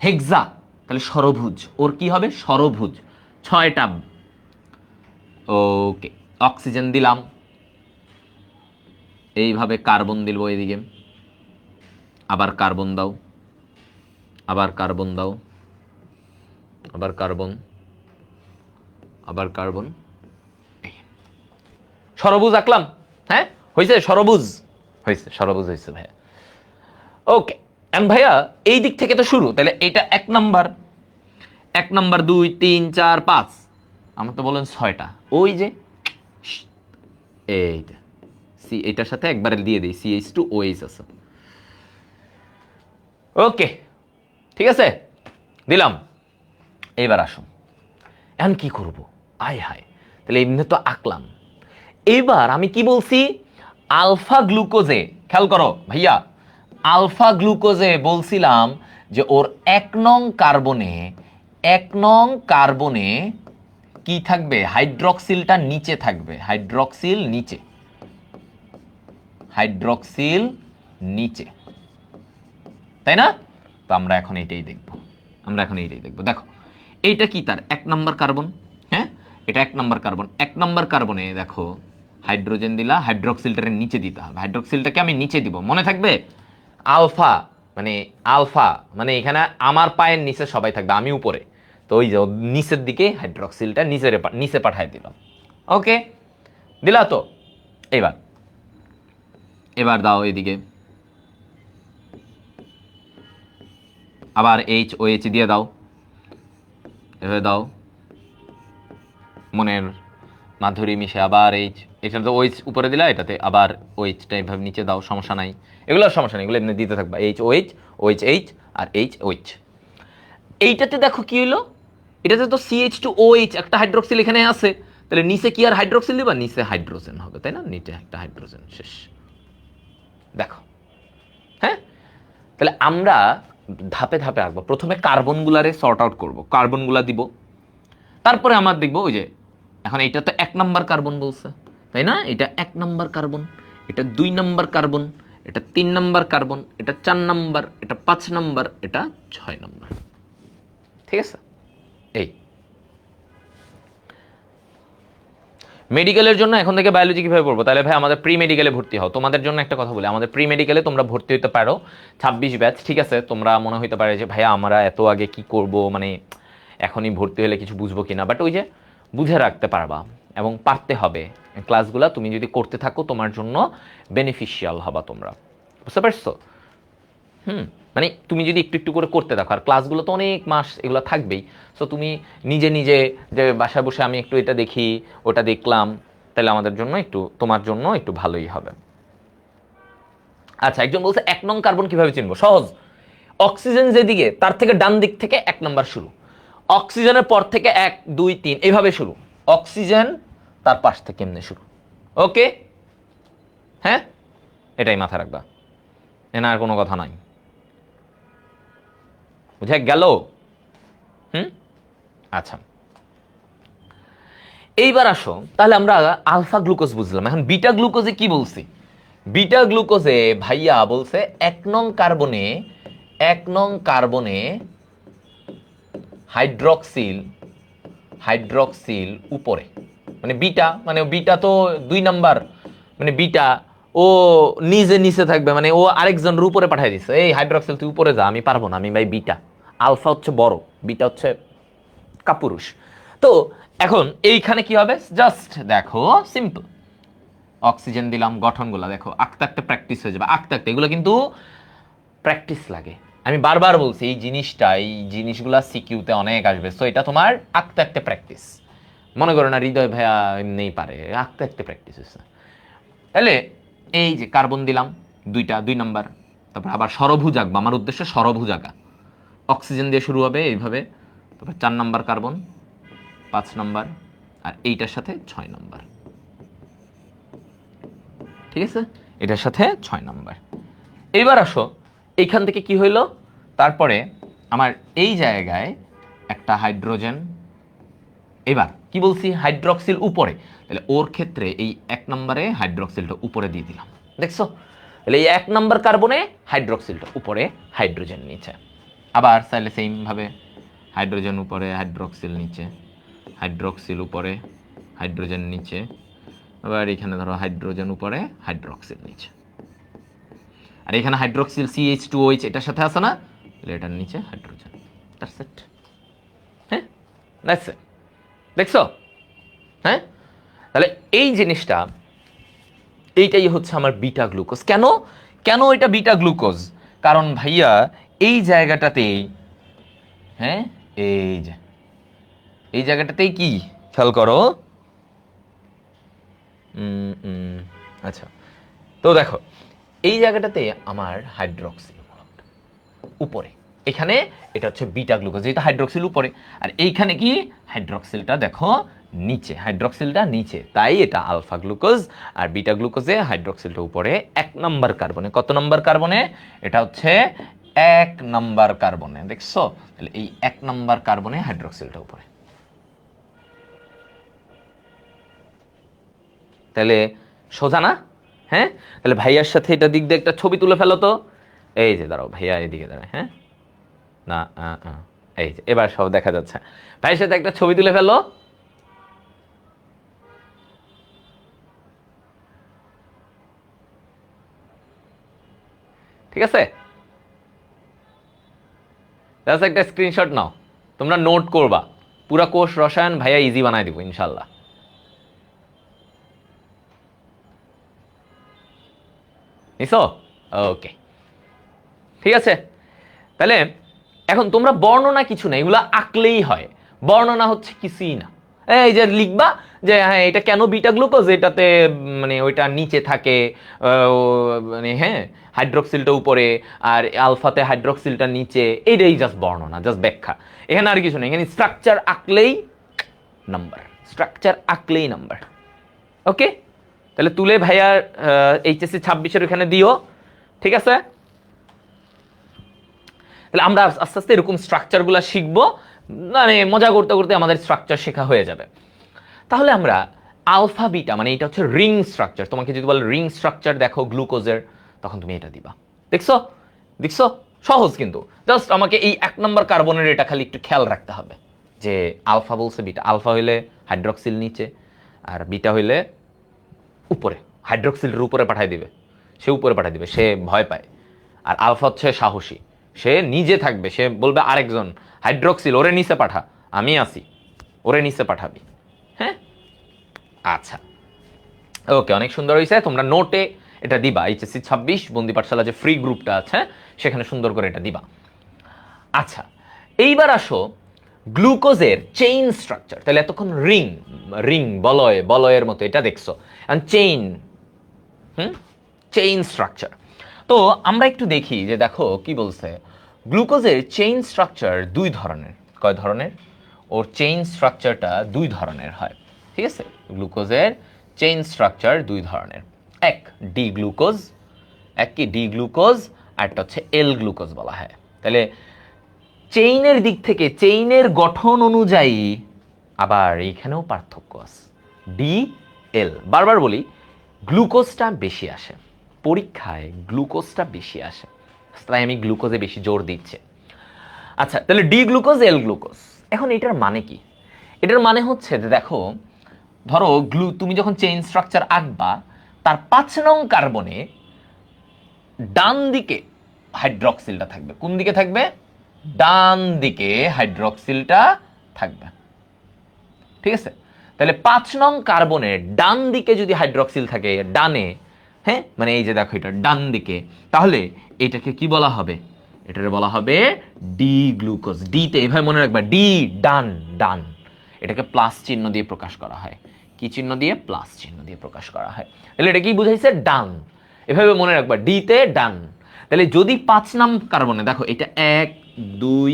হেক্সা, তাহলে ষড়ভুজ, ওর কি হবে? ষড়ভুজ, 6টা। ওকে, অক্সিজেন দিলাম, এইভাবে কার্বন দিল এদিকে, আবার কার্বন দাও, আবার কার্বন দাও, আবার কার্বন, আবার কার্বন, ষড়ভুজ আঁকলাম। হ্যাঁ হয়েছে ষড়ভুজ, হয়েছে ষড়ভুজ হয়েছে ভাইয়া। ওকে ভাইয়া এই দিক থেকে তো শুরু, তাহলে এটা 1 নাম্বার, 1 নাম্বার 2 3 4 5, আমার তো বলেন 6টা, ওই যে এইটা সি, এটার সাথে একবারে দিয়ে দিই CH2OH আছে। ওকে ঠিক আছে দিলাম। এইবার আসুন, এখন কি করব? আয় হায়, তাহলে এমনি তো আঁকলাম, এবার আমি কি বলছি? আলফা গ্লুকোজে, খেয়াল করো ভাইয়া, আলফা গ্লুকোজে বলছিলাম যে ওর 1 নং কার্বনে, 1 নং কার্বনে কি থাকবে? হাইড্রক্সিলটা নিচে থাকবে, হাইড্রক্সিল নিচে, হাইড্রক্সিল নিচে, তাই না? তো আমরা এখন এইটাই দেখব, আমরা এখন এইটাই দেখব। দেখো এইটা কি? তার 1 নম্বর কার্বন। হ্যাঁ এটা 1 নম্বর কার্বন, 1 নম্বর কার্বনে দেখো হাইড্রোজেন দিলা, হাইড্রক্সিলটারে নিচে দিতে হবে, হাইড্রক্সিলটাকে আমি নিচে দিব, মনে থাকবে? আলফা মানে, আলফা মানে এখানে আমার পায়ের নিচে সবাই থাকবে, আমি উপরে, তো ওই যে নিচের দিকে হাইড্রক্সিলটা নিচে পাঠায় দিলাম। ওকে দিলা তো? এবার এবার দাও এদিকে, আবার OH দিয়ে দাও, এভাবে দাও, মনের মাধুরী মিশে আবার এটা তো OH উপরে দিলা, এটাতে আবার OH-টা এইভাবে নিচে দাও, সমস্যা নাই, এগুলোর সমস্যা নেই, এগুলো এমনি দিতে থাকবা, OH OH আর OH। এইটাতে দেখো কি হইলো, এটাতে তো CH2OH একটা হাইড্রক্সিল এখানে আছে, তাহলে নিচে কি আর হাইড্রক্সিল দিবা? নিচে হাইড্রোজেন হবে, তাই না? নিচে একটা হাইড্রোজেন, শেষ। দেখো হ্যাঁ, তাহলে আমরা ধাপে ধাপে আসবো, প্রথমে কার্বনগুলারে সর্ট আউট করবো, কার্বনগুলা দিব, তারপরে আমার দেখবো ওই যে এখন এটা তো 1 নাম্বার কার্বন বলছে, তাই না? এটা 1 নাম্বার কার্বন, এটা 2 নাম্বার কার্বন, এটা 3 নাম্বার কার্বন, এটা 4 নাম্বার, এটা 5 নাম্বার, এটা 6 নাম্বার। ঠিক আছে? এই মেডিকেলের জন্য এখন থেকে বায়োলজি কিভাবে পড়বো? তাহলে ভাই আমাদের প্রি মেডিকেলে ভর্তি হও। তোমাদের জন্য একটা কথা বলি, আমাদের প্রি মেডিকেলে তোমরা ভর্তি হতে পারো, 26 ব্যাচ। ঠিক আছে? তোমরা মনে হইতে পারে যে ভাইয়া আমরা এত আগে কি করব, মানে এখনই ভর্তি হলে কিছু বুঝবো কিনা, বাট ওই যে বুঝে রাখতে পারবা এবং পারতে হবে ক্লাসগুলা। তুমি যদি করতে থাকো তোমার জন্য বেনিফিশিয়াল হবা তোমরা, বুঝতে পারছো? মানে তুমি যদি একটু একটু করে করতে থাকো, আর ক্লাসগুলো তো অনেক মাস এগুলো থাকবেই, সো তুমি নিজে নিজে যে বাসায় বসে আমি একটু এটা দেখি ওটা দেখলাম, তাহলে আমাদের জন্য একটু, তোমার জন্য একটু ভালোই হবে। আচ্ছা, একজন বলছে 1 নং কার্বন কিভাবে চিনবো? সহজ, অক্সিজেন যেদিকে তার থেকে ডান দিক থেকে 1 নাম্বার শুরু, অক্সিজেনের পর থেকে 1 2 3 এইভাবে শুরু, অক্সিজেন তার পাশ থেকে এমনি শুরু। ওকে, হ্যাঁ, এটাই মাথায় রাখবা, এনা আর কোনো কথা নাই। বুঝে গেল? আচ্ছা, এইবার আসো, তাহলে আমরা আলফা গ্লুকোজ বুঝলাম, এখন বিটা গ্লুকোজে কি বলছি? বিটা গ্লুকোজে ভাইয়া বলছে 1 নং কার্বনে, 1 নং কার্বনে হাইড্রক্সিল, হাইড্রক্সিল উপরে, মানে বিটা, মানে বিটা তো 2 নাম্বার, মানে বিটা ও নিজে নিচে থাকবে, মানে ও আরেকজনের উপরে পাঠিয়ে দিচ্ছে, এই হাইড্রক্সিল তুই উপরে যা, আমি পারবো না, আমি ভাই বিটা। আলফা হচ্ছে বড়, বিটা হচ্ছে কাপুরুষ। তো এখন এইখানে কি হবে? জাস্ট দেখো, সিম্পল, অক্সিজেন দিলাম, গঠনগুলো দেখো, আঁকতে আঁকতে প্র্যাকটিস হয়ে যাবে, আঁকতে আঁকতে, এগুলো কিন্তু প্র্যাকটিস লাগে। আমি বারবার বলছি এই জিনিসটা, এই জিনিসগুলো সিকিউতে অনেক আসবে, সো এটা তোমার আঁকতে আঁকতে প্র্যাকটিস। মনে করো না হৃদয় ভাইয়া এমনিই পারে, আঁকতে আঁকতে প্র্যাকটিস হচ্ছে। তাহলে এই যে কার্বন দিলাম 2টা, 2 নাম্বার, তারপর আবার সরভুজ আঁকবো, আমার উদ্দেশ্য সরভুজ আঁকা, অক্সিজেন দিয়ে শুরু হবে এইভাবে, তারপর 4 নাম্বার কার্বন, 5 নাম্বার, আর এইটার সাথে 6 নাম্বার। ঠিক আছে? এটার সাথে 6 নাম্বার। এইবার আসো, এইখান থেকে কি হইল? তারপরে আমার এই জায়গায় একটা হাইড্রোজেন, এবার কি বলছি? হাইড্রক্সিল উপরে, তাহলে ওর ক্ষেত্রে এই 1 নম্বরে হাইড্রক্সিলটা উপরে দিয়ে দিলাম, দেখছো? তাহলে এই 1 নম্বর কার্বনে হাইড্রক্সিলটা উপরে, হাইড্রোজেন নিচে। আবার চাইলে সেম ভাবে হাইড্রোজেন উপরে, হাইড্রক্সিল নিচে, হাইড্রক্সিল উপরে, হাইড্রোজেন নিচে, আবার এখানে ধরো হাইড্রোজেন উপরে, হাইড্রক্সিল নিচে, আর এখানে হাইড্রক্সিল CH2OH এটার সাথে আছে না, তাহলে এটার নিচে হাইড্রোজেন। That's it. হ্যাঁ, দ্যাটস ইট। দেখছো? হ্যাঁ, তাহলে এই জিনিসটা, এইটাই হচ্ছে আমার বিটা গ্লুকোজ। কেন কেন এটা বিটা গ্লুকোজ? কারণ ভাইয়া এই জায়গাটাতেই, হ্যাঁ, এই যে এই জায়গাটাতেই কি খেয়াল করো, আচ্ছা, তো দেখো এই জায়গাটাতে আমার হাইড্রক্সিল উপরে, এখানে এটা হচ্ছে বিটা গ্লুকোজ, যেটা হাইড্রক্সিল উপরে, আর এইখানে কি হাইড্রক্সিলটা দেখো নিচে, হাইড্রক্সিলটা নিচে, তাই এটা আলফা গ্লুকোজ। আর বিটা গ্লুকোজে হাইড্রক্সিলটা উপরে 1 নম্বর কার্বনে। কত নম্বর কার্বনে? এটা হচ্ছে 1 নম্বর কার্বনে, দেখছো? তাহলে এই 1 নম্বর কার্বনে হাইড্রক্সিলটা উপরে। তাহলে সোজা না? হ্যাঁ, তাহলে ভাইয়ার সাথে এটা দিক দিয়ে একটা ছবি তুলে ফেলো তো। এই যে দাঁড়াও, ভাইয়া এদিকে দাঁড়ায়, হ্যাঁ, না, এই যে এবার সব দেখা যাচ্ছে। ভাইয়ের সাথে একটা ছবি তুলে ফেলো। ঠিক আছে? জাস্ট একটা স্ক্রিনশট নাও, তোমরা নোট করবা, পুরা কোষ রসায়ন ভাইয়া ইজি বানায় দিব ইনশাল্লাহ। নিছো? ওকে, ঠিক আছে। তাহলে এখন তোমরা বর্ণনা কিছু না, এগুলো আঁকলেই হয়, বর্ণনা হচ্ছে কিছুই না। এই যে লিখবা যে হ্যাঁ এটা কেন বিটা গ্লুকোজ, এটাতে মানে ওইটা নিচে থাকে, মানে হ্যাঁ হাইড্রক্সিলটা উপরে আর আলফাতে হাইড্রক্সিলটা নিচে, এইটাই জাস্ট বর্ণনা, জাস্ট ব্যাখ্যা, এখানে আর কিছু নেই। এখানে স্ট্রাকচার আঁকলেই নাম্বার, স্ট্রাকচার আঁকলেই নাম্বার। ওকে, তাহলে তুলে ভাইয়ার HSC 26-এর ওখানে দিও, ঠিক আছে? তাহলে আমরা আস্তে আস্তে এরকম স্ট্রাকচারগুলো শিখবো, মানে মজা করতে করতে আমাদের স্ট্রাকচার শেখা হয়ে যাবে। তাহলে আমরা আলফা বিটা, মানে এটা হচ্ছে রিং স্ট্রাকচার, তোমাকে যদি বলে রিং স্ট্রাকচার দেখো গ্লুকোজের, তখন তুমি এটা দিবা। দেখছো দেখছো সহজ কিন্তু, জাস্ট আমাকে এই 1 নম্বর কার্বনের এটা খালি একটু খেয়াল রাখতে হবে যে আলফা বলছে বিটা, আলফা হইলে হাইড্রক্সিল নিচে আর বিটা হইলে উপরে, হাইড্রক্সিলের উপরে পাঠাই দিবে, সে উপরে পাঠাই দিবে, সে ভয় পায়। আর আলফা হচ্ছে সাহসী, সে নিজে থাকবে, সে বলবে আরেকজন হাইড্রক্সিল ওরে নিচে পাঠা, আমি আসি, ওরে নিচে পাঠাবি। হ্যাঁ, আচ্ছা, ওকে, অনেক সুন্দর হয়েছে। তোমরা নোটে এটা দিবা, এইচএসসি 26 বন্দি পাঠশালা যে ফ্রি গ্রুপটা আছে সেখানে সুন্দর করে এটা দিবা। আচ্ছা, এইবার আসো গ্লুকোজের চেইন স্ট্রাকচার। তাহলে এতক্ষণ রিং রিং বলয়, বলয়ের মতো এটা দেখছো, চেইন, চেইন স্ট্রাকচার। তো আমরা একটু দেখি যে দেখো কি বলছে, গ্লুকোজের চেইন স্ট্রাকচার 2 ধরনের। কয় ধরনের? ওর চেইন স্ট্রাকচারটা 2 ধরনের হয়, ঠিক আছে? গ্লুকোজের চেইন স্ট্রাকচার 2 ধরনের, এক ডি গ্লুকোজ, এক কি ডি গ্লুকোজ, আর একটা হচ্ছে এল গ্লুকোজ বলা হয়। তাহলে চেইনের দিক থেকে, চেইনের গঠন অনুযায়ী আবার এইখানেও পার্থক্য আছে, ডি এল। বারবার বলি গ্লুকোজটা বেশি আসে পরীক্ষায়, গ্লুকোজটা বেশি আসে, তাই আমি গ্লুকোজে বেশি জোর দিচ্ছি। আচ্ছা, তাহলে ডি গ্লুকোজ, এল গ্লুকোজ, এখন এটার মানে কি? এটার মানে হচ্ছে যে দেখো, ধরো তুমি যখন চেইন স্ট্রাকচার আঁকবা, তার 5 নং কার্বনে ডান দিকে হাইড্রক্সিলটা থাকবে। কোন দিকে থাকবে? ডান দিকে হাইড্রক্সিলটা থাকবে, ঠিক আছে? তাহলে 5 নং কার্বনের ডান দিকে যদি হাইড্রক্সিল থাকে, ডানে, হ্যাঁ, মানে এই যে দেখো এটা ডান দিকে, তাহলে এটাকে কি বলা হবে? এটাকে বলা হবে ডি গ্লুকোজ। ডি তে এভাবে মনে রাখবা, ডি ডান, ডান, এটাকে প্লাস চিহ্ন দিয়ে প্রকাশ করা হয়। কি চিহ্ন দিয়ে? প্লাস চিহ্ন দিয়ে প্রকাশ করা হয়। তাহলে এটা কি বুঝাইছে? ডান। এভাবে মনে রাখবা, ডি তে ডান। তাহলে যদি 5 নং কার্বনে দেখো এটা 1 2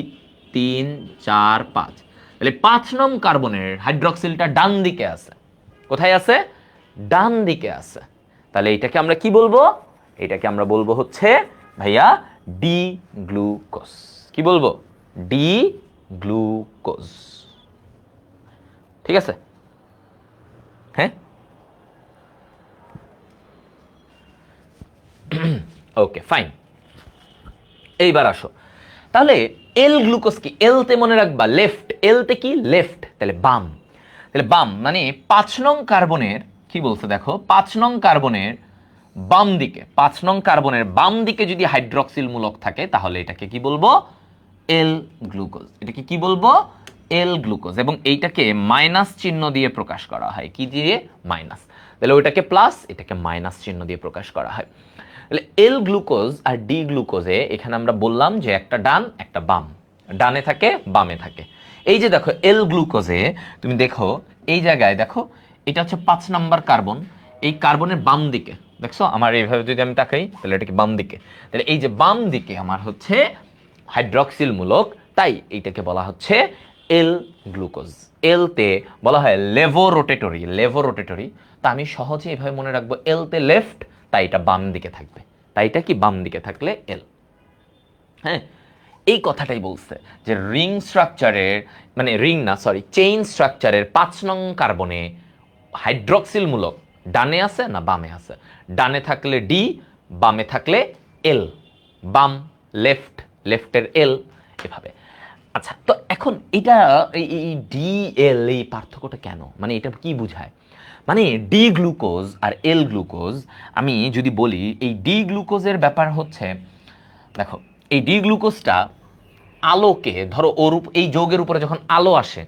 3 4 5, তাহলে 5 নং কার্বনের হাইড্রক্সিলটা ডান দিকে আছে। কোথায় আছে? ডান দিকে আছে। তাহলে এটাকে আমরা কি বলবো? এটাকে আমরা বলবো হচ্ছে ভাইয়া ডি গ্লুকোজ। কি বলবো? ডি গ্লুকোজ, ঠিক আছে? হ্যাঁ, ওকে, ফাইন। এইবার আসো, তাহলে এল গ্লুকোজ কি? এল তে মনে রাখবা লেফট, এল তে কি? লেফট, তাহলে বাম। তাহলে বাম মানে 5 নং কার্বনের কি বলছে দেখো, 5 নং কার্বনের বাম দিকে, 5 নং কার্বনের বাম দিকে যদি হাইড্রক্সিল মূলক থাকে, তাহলে এটাকে কি বলবো? এল গ্লুকোজ। এটাকে কি বলবো? এল গ্লুকোজ। এবং এইটাকে মাইনাস চিহ্ন দিয়ে প্রকাশ করা হয়। কি দিয়ে? মাইনাস। তাহলে ওইটাকে প্লাস, এটাকে মাইনাস চিহ্ন দিয়ে প্রকাশ করা হয়। তাহলে এল গ্লুকোজ আর ডি গ্লুকোজে এখানে আমরা বললাম যে একটা ডান একটা বাম, ডানে থাকে বামে থাকে। এই যে দেখো এল গ্লুকোজে তুমি দেখো এই জায়গায় দেখো, এটা হচ্ছে 5 নাম্বার কার্বন, এই কার্বনের বাম দিকে দেখছো, আমার এইভাবে যদি আমি তাকাই তাহলে এটা কি বাম দিকে, তাহলে এই যে বাম দিকে আমার হচ্ছে হাইড্রক্সিল মূলক, তাই এইটাকে বলা হচ্ছে এল গ্লুকোজ। এল তে বলা হয় লেভোরোটেটরি, লেভোরোটেটরি। তা আমি সহজে এভাবে মনে রাখবো, এল তে লেফট, তাই এটা বাম দিকে থাকবে, তাই এটা কি বাম দিকে থাকলে এল। হ্যাঁ, এই কথাটাই বলছে যে রিং স্ট্রাকচারের, মানে রিং না সরি, চেইন স্ট্রাকচারের 5 নং কার্বনে হাইড্রক্সিল মূলক ডানে আছে না বামে আছে? ডানে থাকলে ডি, বামে থাকলে এল। বাম লেফট, লেফটের এল, এভাবে। আচ্ছা, তো এখন এটা এই ডি এল এই পার্থক্যটা কেন, মানে এটা কি বোঝায়? মানে ডি গ্লুকোজ আর এল গ্লুকোজ, আমি যদি বলি এই ডি গ্লুকোজের ব্যাপার হচ্ছে দেখো, এই ডি গ্লুকোজটা আলোকে, ধরো ওর এই যৌগের উপরে যখন আলো আসে,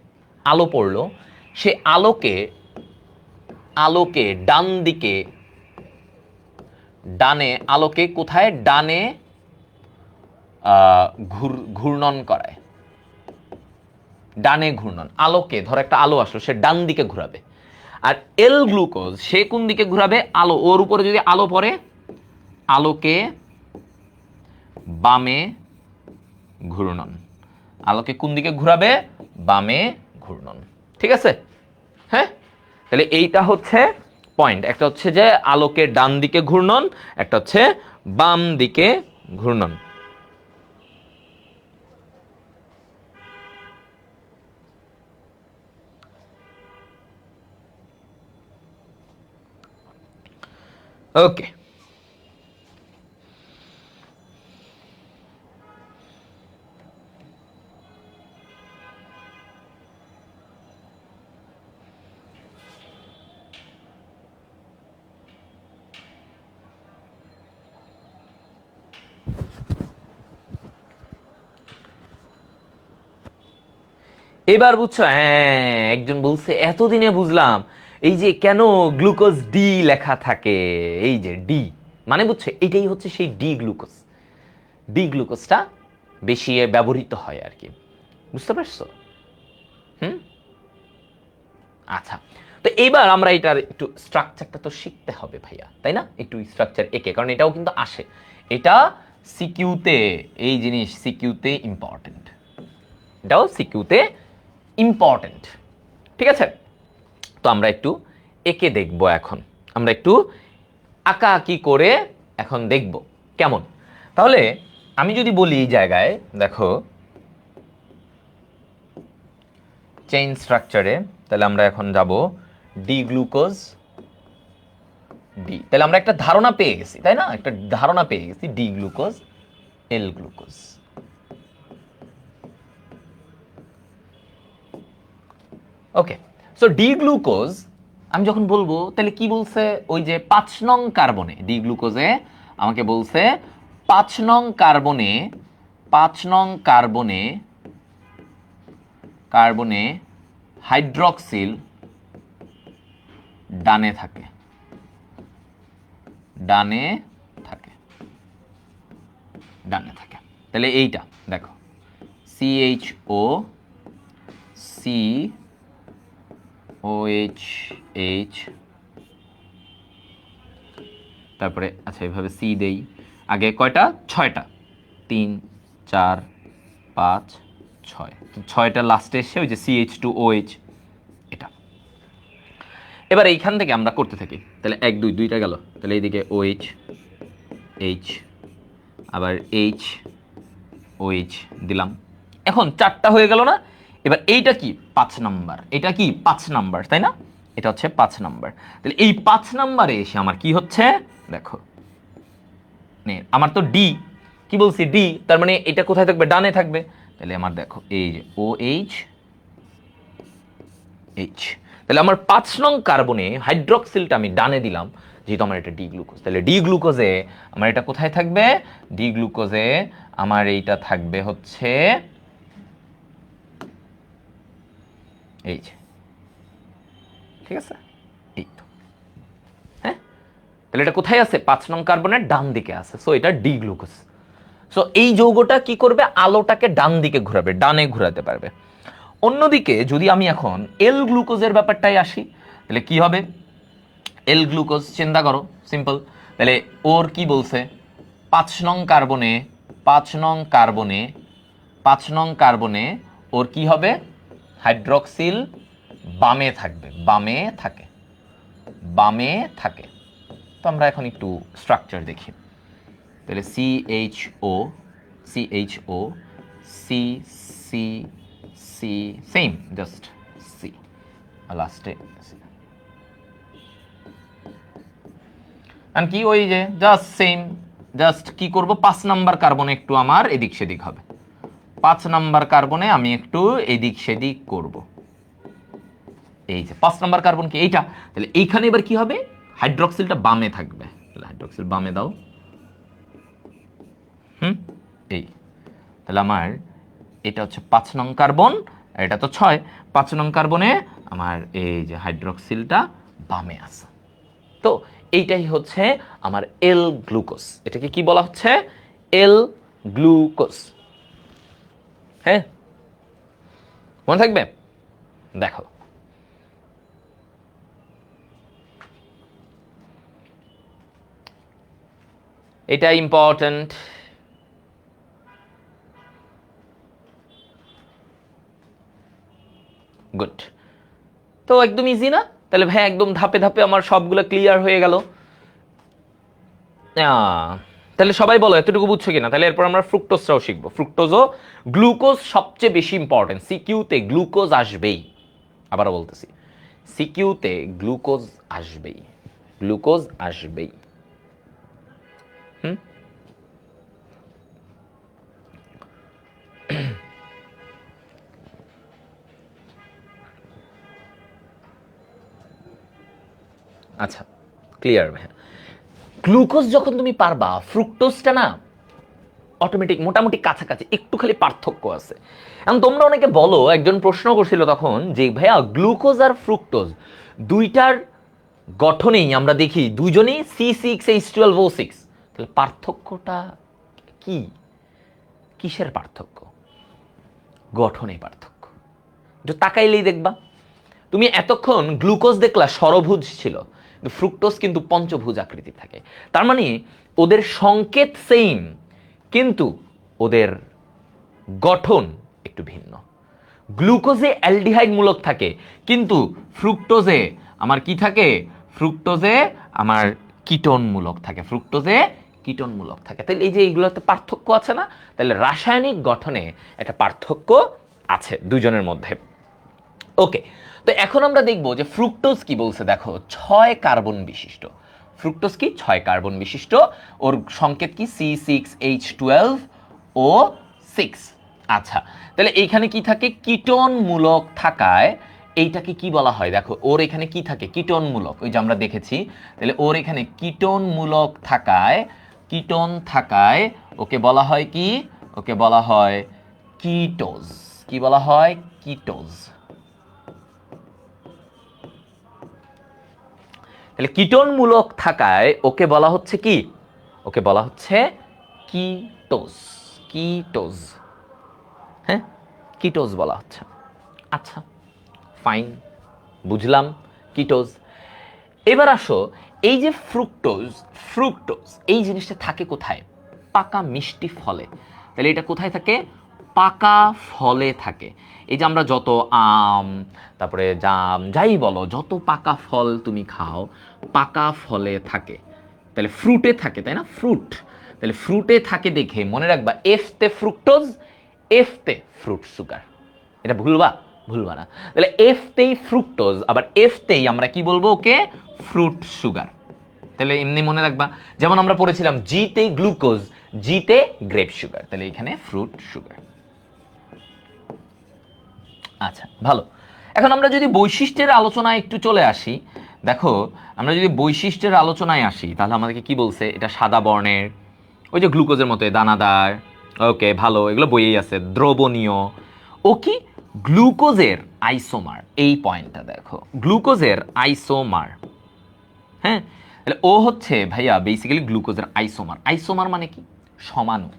আলো পড়লো, সে আলোকে, আলোকে ডান দিকে, ডানে আলোকে কোথায়? ডানে ঘূর্ণন করায়, ডানে ঘূর্ণন। আলোকে, ধরো একটা আলো আসলো, সে ডান দিকে ঘুরাবে। আর এল গ্লুকোজ সে কোন দিকে ঘুরাবে? আলো, ওর উপরে যদি আলো পড়ে, আলোকে বামে ঘূর্ণন। আলোকে কোন দিকে ঘুরাবে? বামে ঘূর্ণন, ঠিক আছে? হ্যাঁ, তাহলে এইটা হচ্ছে পয়েন্ট। একটা হচ্ছে যে আলোকে ডান দিকে ঘূর্ণন, একটা হচ্ছে বাম দিকে ঘূর্ণন। ওকে, এবার বুঝছো? হ্যাঁ, একজন বলছে এতদিনে বুঝলাম এই যে কেন গ্লুকোজ ডি লেখা থাকে। এই যে ডি মানে বুঝছো, এটাই হচ্ছে সেই ডি গ্লুকোজ। ডি গ্লুকোজটা বেশি ব্যবহৃত হয় আর কি, বুঝতে পারছো? হুম, আচ্ছা। তো এইবার আমরা এটার একটু স্ট্রাকচারটা তো শিখতে হবে ভাইয়া, তাই না? একটু স্ট্রাকচার একে, কারণ এটাও কিন্তু আসে, এটা সিকিউতে, এই জিনিস সিকিউতে ইম্পর্টেন্ট, এটাও সিকিউতে ইম্পর্টেন্ট। ঠিক আছে, তো আমরা একটু একে দেখব এখন, আমরা একটু আঁকা আঁকি করে এখন দেখব কেমন। তাহলে আমি যদি বলি এই জায়গায় দেখো চেইন স্ট্রাকচারে, তাহলে আমরা এখন যাব ডি গ্লুকোজ ডি, তাহলে আমরা একটা ধারণা পেয়ে গেছি, তাই না? একটা ধারণা পেয়ে গেছি, ডি গ্লুকোজ এল গ্লুকোজ। ওকে, সো ডি গ্লুকোজ আমি যখন বলবো তাহলে কি বলছে, ওই যে 5 নং কার্বনে, ডি গ্লুকোজে আমাকে বলছে 5 নং কার্বনে, 5 নং কার্বনে, কার্বনে হাইড্রক্সিল ডানে থাকে, ডানে থাকে, ডানে থাকে। তাহলে এইটা দেখো CHO সি OH, তারপরে আচ্ছা এভাবে সি দেই, আগে কয়টা? 6টা, 3 4 5 6, 6টা লাস্টে এসে ওই যে CH2OH এটা। এবার এইখান থেকে আমরা করতে থাকি, তাহলে 1 2 2টা গেল, তাহলে এইদিকে OH H, আবার HOH দিলাম, এখন 4টা হয়ে গেল না? এবার এইটা কি 5 নাম্বার, এটা কি 5 নাম্বার, তাই না? এটা হচ্ছে 5 নাম্বার। তাহলে এই 5 নাম্বারে এসে আমার কি হচ্ছে দেখো, আমার তো ডি, কি বলছি ডি, তার মানে এটা কোথায় থাকবে? ডানে থাকবে। তাহলে আমার দেখো এই যে OH H, তাহলে আমার 5 নং কার্বনে হাইড্রক্সিলটা আমি ডানে দিলাম, যেহেতু আমার এটা ডি গ্লুকোজ। তাহলে ডি গ্লুকোজে আমার এটা কোথায় থাকবে? ডি গ্লুকোজে আমার এইটা থাকবে হচ্ছে এই যে, ঠিক আছে, এই তো। হ্যাঁ, তাহলে এটা কোথায় আছে? 5 নং কার্বনের ডান দিকে আছে, সো এটা ডি গ্লুকোজ। সো এই যৌগটা কি করবে? আলোটাকে ডান দিকে ঘোরাবে, ডানে ঘোরাতে পারবে। অন্যদিকে যদি আমি এখন এল গ্লুকোজের ব্যাপারটাই আসি, তাহলে কি হবে? এল গ্লুকোজ চিন্তা করো, সিম্পল। তাহলে ওর কি বলছে? 5 নং কার্বনে, 5 নং কার্বনে, 5 নং কার্বনে ওর কি হবে? হাইড্রক্সিল বামে থাকবে, বামে থাকে, বামে থাকে। তো আমরা এখন একটু স্ট্রাকচার দেখি, তাহলে CHO CHO C C C same, just C লাস্টে, কি ওই যে জাস্ট সেম, জাস্ট কি করব? 5 নাম্বার কার্বনে একটু আমার এদিক সেদিক হবে, 5 নাম্বার কার্বনে আমি একটু এদিক সেদিক করব। এই যে 5 নাম্বার কার্বন কি এইটা, তাহলে এইখানে এবার কি হবে? হাইড্রক্সিলটা বামে থাকবে, তাহলে হাইড্রক্সিল বামে দাও। এই, তাহলে আমার এটা হচ্ছে 5 নং কার্বন, আর এটা তো 6, 5 নং কার্বনে আমার এই যে হাইড্রক্সিলটা বামে আছে। তো এইটাই হচ্ছে আমার এল গ্লুকোজ। এটাকে কি বলা হচ্ছে? এল গ্লুকোজ। হ্যাঁ, মনে থাকবে? দেখো এটা ইম্পর্টেন্ট। গুড, তো একদম ইজি না? তাহলে ভাই একদম ধাপে ধাপে আমার সবগুলো ক্লিয়ার হয়ে গেল। তাহলে সবাই বলো এতটুকু বুঝছো কিনা? তাহলে এরপর আমরা ফ্রুক্টোজটাও শিখবো। ফ্রুক্টোজও গ্লুকোজ সবচেয়ে বেশি ইম্পর্টেন্ট, সিকিউতে গ্লুকোজ আসবেই। আবারও বলতেছি, সিকিউতে গ্লুকোজ আসবেই, গ্লুকোজ আসবেই। ক্লিয়ার ভাইয়া? গ্লুকোজ যখন তুমি পারবা, ফ্রুক্টোজটা না অটোমেটিক মোটামুটি কাছাকাছি, একটু খালি পার্থক্য আছে। এখন তোমরা অনেকে বলো, একজন প্রশ্ন করছিল তখন যে ভাইয়া গ্লুকোজ আর ফ্রুক্টোজ দুইটার গঠনেই আমরা দেখি দুজনেই C6H12O6, তাহলে পার্থক্যটা কি? কিসের পার্থক্য? গঠনে পার্থক্য। একটু তাকাইলেই দেখবা। তুমি এতক্ষণ গ্লুকোজ দেখলা ষড়ভুজ ছিল, কিন্তু ফ্রুক্টোজ কিন্তু পঞ্চভুজ আকৃতি থাকে। তার মানে ওদের সংকেত সেম, কিন্তু ওদের গঠন একটু ভিন্ন। গ্লুকোজে অ্যালডিহাইড মূলক থাকে, কিন্তু ফ্রুক্টোজে আমার কি থাকে? ফ্রুক্টোজে আমার কিটোন মূলক থাকে, ফ্রুক্টোজে কিটোন মূলক থাকে। তাহলে এই যে এইগুলোতে পার্থক্য আছে না? তাহলে রাসায়নিক গঠনে একটা পার্থক্য আছে দুজনের মধ্যে। ওকে, তো এখন আমরা দেখব যে ফ্রুক্টোজ কি বলছে। দেখো 6 কার্বন বিশিষ্ট। ফ্রুক্টোজ কি? 6 কার্বন বিশিষ্ট। ওর সংকেত কি? C6H12O6। আচ্ছা, তাহলে এইখানে কি থাকে? কিটোন মূলক থাকায় এইটাকে কি বলা হয়? দেখো ওর এখানে কি থাকে? কিটোন মূলক, ওই যে আমরা দেখেছি। তাহলে ওর এখানে কিটোন মূলক থাকায়, কিটোন থাকায় ওকে বলা হয় কি? ওকে বলা হয় কিটোজ। কি বলা হয়? কিটোজ। তাহলে কিটোনমূলক থাকায় ওকে বলা হচ্ছে কি? ওকে বলা হচ্ছে কিটোজ। কিটোজ, হ্যাঁ, কিটোজ বলা হচ্ছে। আচ্ছা, ফাইন, বুঝলাম কিটোজ। এবার আসো, এই যে ফ্রুক্টোজ, ফ্রুক্টোজ এই জিনিসটা থাকে কোথায়? পাকা মিষ্টি ফলে। তাহলে এটা কোথায় থাকে? পাকা ফলে থাকে। এই যে আমরা যত আম, তারপরে জাম, যাই বলো, যত পাকা ফল তুমি খাও, পাকা ফলে থাকে। তাহলে ফ্রুটে থাকে, তাই না? ফ্রুট, তাহলে ফ্রুটে থাকে দেখে মনে রাখবা এফতে ফ্রুক্টোজ, এফতে ফ্রুট সুগার। এটা ভুলবা? ভুলবা না। তাহলে এফতেই ফ্রুক্টোজ, আবার এফতেই আমরা কি বলবো? ওকে ফ্রুট সুগার। তাহলে এমনি মনে রাখবা, যেমন আমরা পড়েছিলাম জিতে গ্লুকোজ, জিতে গ্রেপ সুগার, তাহলে এখানে ফ্রুট সুগার। আচ্ছা, ভালো। এখন আমরা যদি বৈশিষ্ট্যের আলোচনায় একটু চলে আসি, দেখো আমরা যদি বৈশিষ্ট্যের আলোচনায় আসি, তাহলে আমাদেরকে কি বলছে? এটা সাদা বর্ণের, ওই যে গ্লুকোজের মতো দানাদার। ওকে, ভালো, এগুলো বইয়েই আছে। দ্রবণীয়। ও কি? গ্লুকোজের আইসোমার। এই পয়েন্টটা দেখো, গ্লুকোজের আইসোমার। হ্যাঁ, তাহলে ও হচ্ছে ভাইয়া বেসিক্যালি গ্লুকোজের আইসোমার। আইসোমার মানে কি? সমাণু।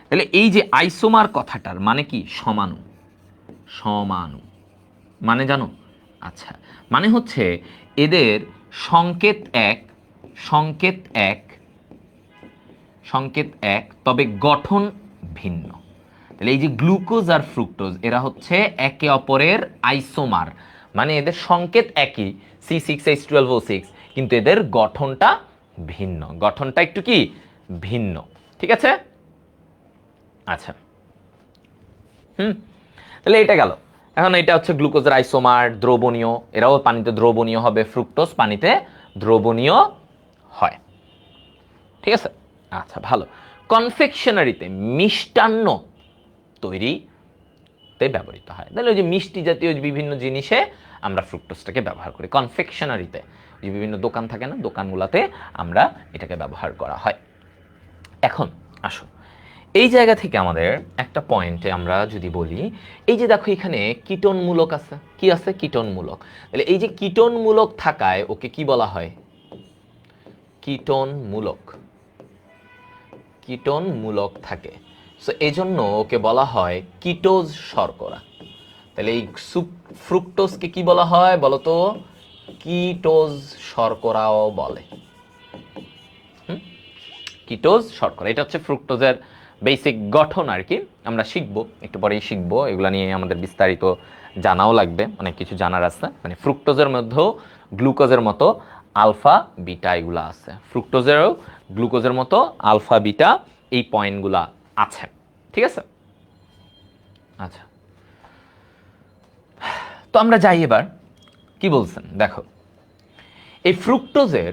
তাহলে এই যে আইসোমার কথাটার মানে কি? সমাণু। সমাণু মানে জানো? আচ্ছা, মানে হচ্ছে এদের সংকেত এক, সংকেত এক, সংকেত এক, তবে গঠন ভিন্ন। তাহলে এই যে গ্লুকোজ আর ফ্রুক্টোজ, এরা হচ্ছে একে অপরের আইসোমার, মানে এদের সংকেত একই, C6H12O6, কিন্তু এদের গঠনটা ভিন্ন। গঠনটা একটু কি ভিন্ন, ঠিক আছে? আচ্ছা, তাহলে এটা গেল। এখন এটা হচ্ছে গ্লুকোজের আইসোমার, দ্রবণীয়। এরাও পানিতে দ্রবণীয় হবে, ফ্রুক্টোজ পানিতে দ্রবণীয় হয়, ঠিক আছে? আচ্ছা, ভালো। কনফেকশনারিতে, মিষ্টান্ন তৈরিতে ব্যবহৃত হয়। তাহলে ওই যে মিষ্টি জাতীয় বিভিন্ন জিনিসে আমরা ফ্রুক্টোজটাকে ব্যবহার করি। কনফেকশনারিতে যে বিভিন্ন দোকান থাকে না, দোকানগুলোতে আমরা এটাকে ব্যবহার করা হয়। এখন আসো, এই জায়গা থেকে আমাদের একটা পয়েন্টে আমরা যদি বলি, এই যে দেখো এখানে কিটোনমূলক আছে। কি আছে? কিটোনমূলক। তাহলে এই যে কিটোনমূলক থাকায় ওকে কি বলা হয়? কিটোনমূলক। কিটোনমূলক থাকে, সো এই জন্য ওকে বলা হয় কিটোজ শর্করা। তাহলে এই ফ্রুক্টোজকে কি বলা হয় বলো তো? কিটোজ শর্করাও বলে। কিটোজ শর্করা, এটা হচ্ছে ফ্রুক্টোজের বেসিক গঠন আর কি। আমরা শিখবো, একটু পরেই শিখবো, এগুলো নিয়ে আমাদের বিস্তারিত জানাও লাগবে, অনেক কিছু জানার আছে। মানে ফ্রুক্টোজের মধ্যেও গ্লুকোজের মতো আলফা বিটা এগুলো আছে, ফ্রুক্টোজেরও গ্লুকোজের মতো আলফা বিটা এই পয়েন্টগুলা আছে, ঠিক আছে? আচ্ছা, তো আমরা যাই এবার, কি বলছেন দেখো। এই ফ্রুক্টোজের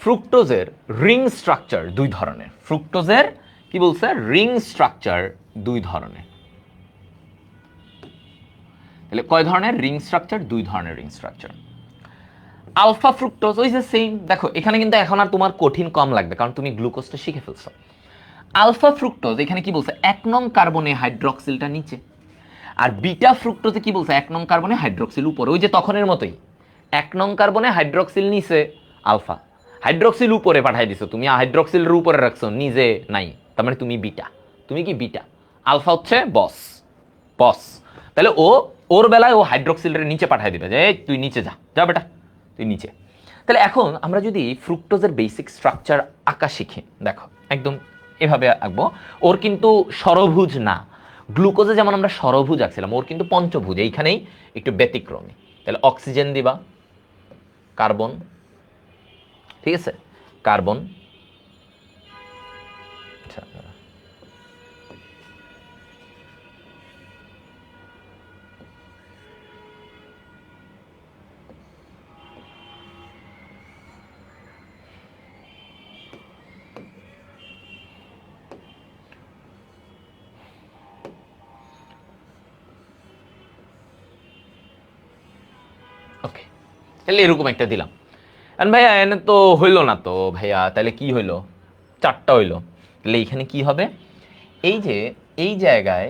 ফ্রুক্টোজের রিং স্ট্রাকচার দুই ধরনের। ফ্রুক্টোজের কি বলছে? রিং স্ট্রাকচার দুই ধরনের। তাহলে কয় ধরনের রিং স্ট্রাকচার? দুই ধরনের রিং স্ট্রাকচার। আলফা ফ্রুক্টোজ ওই যে সেম। দেখো এখানে কিন্তু এখন আর তোমার কঠিন কম লাগবে, কারণ তুমি গ্লুকোজটা শিখে ফেলছো। আলফা ফ্রুক্টোজ এখানে কি বলছে, 1 নং কার্বনে হাইড্রক্সিলটা নিচে, আর বিটা ফ্রুক্টোজে কি বলছে, 1 নং কার্বনে হাইড্রক্সিল উপরে, ওই যে তখনের মতোই। 1 নং কার্বনে হাইড্রক্সিল নিচে আলফা, হাইড্রক্সিল উপরে পাঠাই দিছো তুমি, হাইড্রক্সিলের উপরে রাখছো, নিজে নাই, তার মানে তুমি বিটা। তুমি কি বিটা, আলফা হচ্ছে বস, বস। তাহলে ওর বেলায় ও হাইড্রক্সিলের নিচে পাঠাই দিবে, যে তুই নিচে যা, যা বেটা তুই নিচে। তাহলে এখন আমরা যদি ফ্রুক্টোজের বেসিক স্ট্রাকচার আঁকা শিখি, দেখো একদম এভাবে আঁকবো। ওর কিন্তু ষড়ভুজ না, গ্লুকোজে যেমন আমরা ষড়ভুজ আঁকছিলাম, ওর কিন্তু পঞ্চভুজ, এইখানেই একটু ব্যতিক্রমী। তাহলে অক্সিজেন দিবা, কার্বন, ঠিক আছে, কার্বন, আচ্ছা ওকে, তাহলে এরকম একটা দিলাম। আর ভাইয়া এনে তো হইলো না তো ভাইয়া, তাহলে কি হইলো, 4টা হইলো। তাহলে এইখানে কি হবে, এই যে এই জায়গায়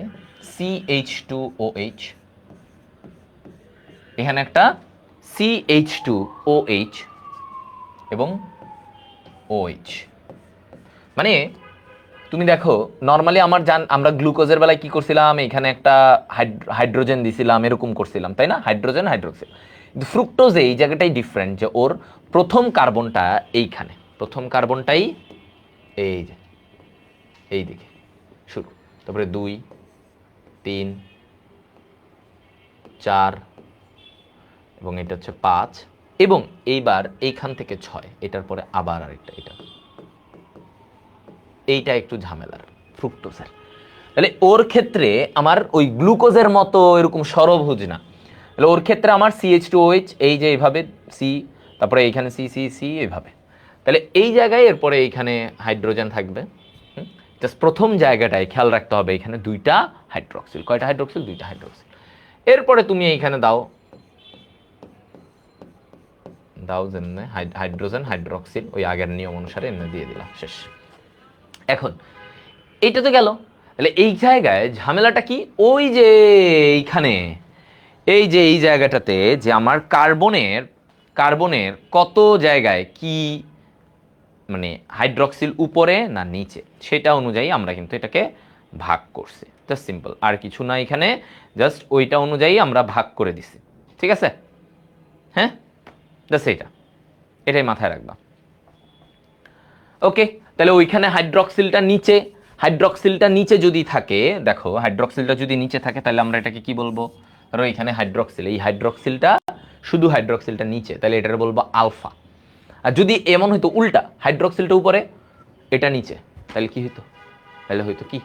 CH2OH, এখানে একটা CH2OH এবং OH। মানে তুমি দেখো নর্মালি আমরা গ্লুকোজের বেলায় কি করছিলাম, এখানে একটা হাইড্রোজেন দিছিলাম, এরকম করছিলাম, তাই না, হাইড্রোজেন হাইড্রোক্সিল। কিন্তু ফ্রুক্টোজে এই জায়গাটাই ডিফারেন্ট, যে ওর প্রথম কার্বনটা এইখানে, প্রথম কার্বনটাই এই যে এই দিকে শুরু, তারপরে 2, 3, 4 এবং এটা হচ্ছে 5, এবং এইবার এইখান থেকে 6, এটার পরে আবার আরেকটা, এইটা একটু ঝামেলার ফ্রুক্টোজের। তাহলে ওর ক্ষেত্রে আমার ওই গ্লুকোজের মতো এরকম ষড়ভুজ না, তাহলে ওর ক্ষেত্রে আমার CH2OH এই যে এইভাবে সি, তারপরে এইখানে সি এইভাবে। তাহলে এই জায়গায় এরপরে এইখানে হাইড্রোজেন থাকবে। জাস্ট প্রথম জায়গাটায় খেয়াল রাখতে হবে, এখানে 2টা হাইড্রক্সিল, কয়টা হাইড্রক্সিল, 2টা হাইড্রক্সিল। এরপরে তুমি এইখানে দাও যেমনি হাইড্রোজেন হাইড্রক্সিল, ওই আগের নিয়ম অনুসারে এমনি দিয়ে দিলাম, শেষ। এখন এইটা তো গেল। তাহলে এই জায়গায় ঝামেলাটা কি, ওই যে এইখানে এই যে এই জায়গাটাতে যে আমার কার্বনের কত জায়গায় কি, মানে হাইড্রক্সিল উপরে না নিচে, সেটা অনুযায়ী আমরা কিন্তু এটাকে ভাগ করছি, জাস্ট সিম্পল, আর কিছু না এখানে, জাস্ট ওইটা অনুযায়ী আমরা ভাগ করে দিছি, ঠিক আছে। হ্যাঁ, জাস্ট এটাই মাথায় রাখবা। ওকে, তাহলে ওইখানে হাইড্রক্সিলটা নিচে যদি থাকে, দেখো হাইড্রক্সিলটা যদি নিচে থাকে, তাহলে আমরা এটাকে কি বলবো, ধরো এখানে হাইড্রক্সিল, এই হাইড্রক্সিলটা শুধু হাইড্রক্সিলটা নিচে, তাহলে এটার বলবো আলফা। আর যদি এমন হইতো উল্টা, হাইড্রক্সিলটা উপরে এটা নিচে, তাহলে কি হইতো, তাহলে হইতো কি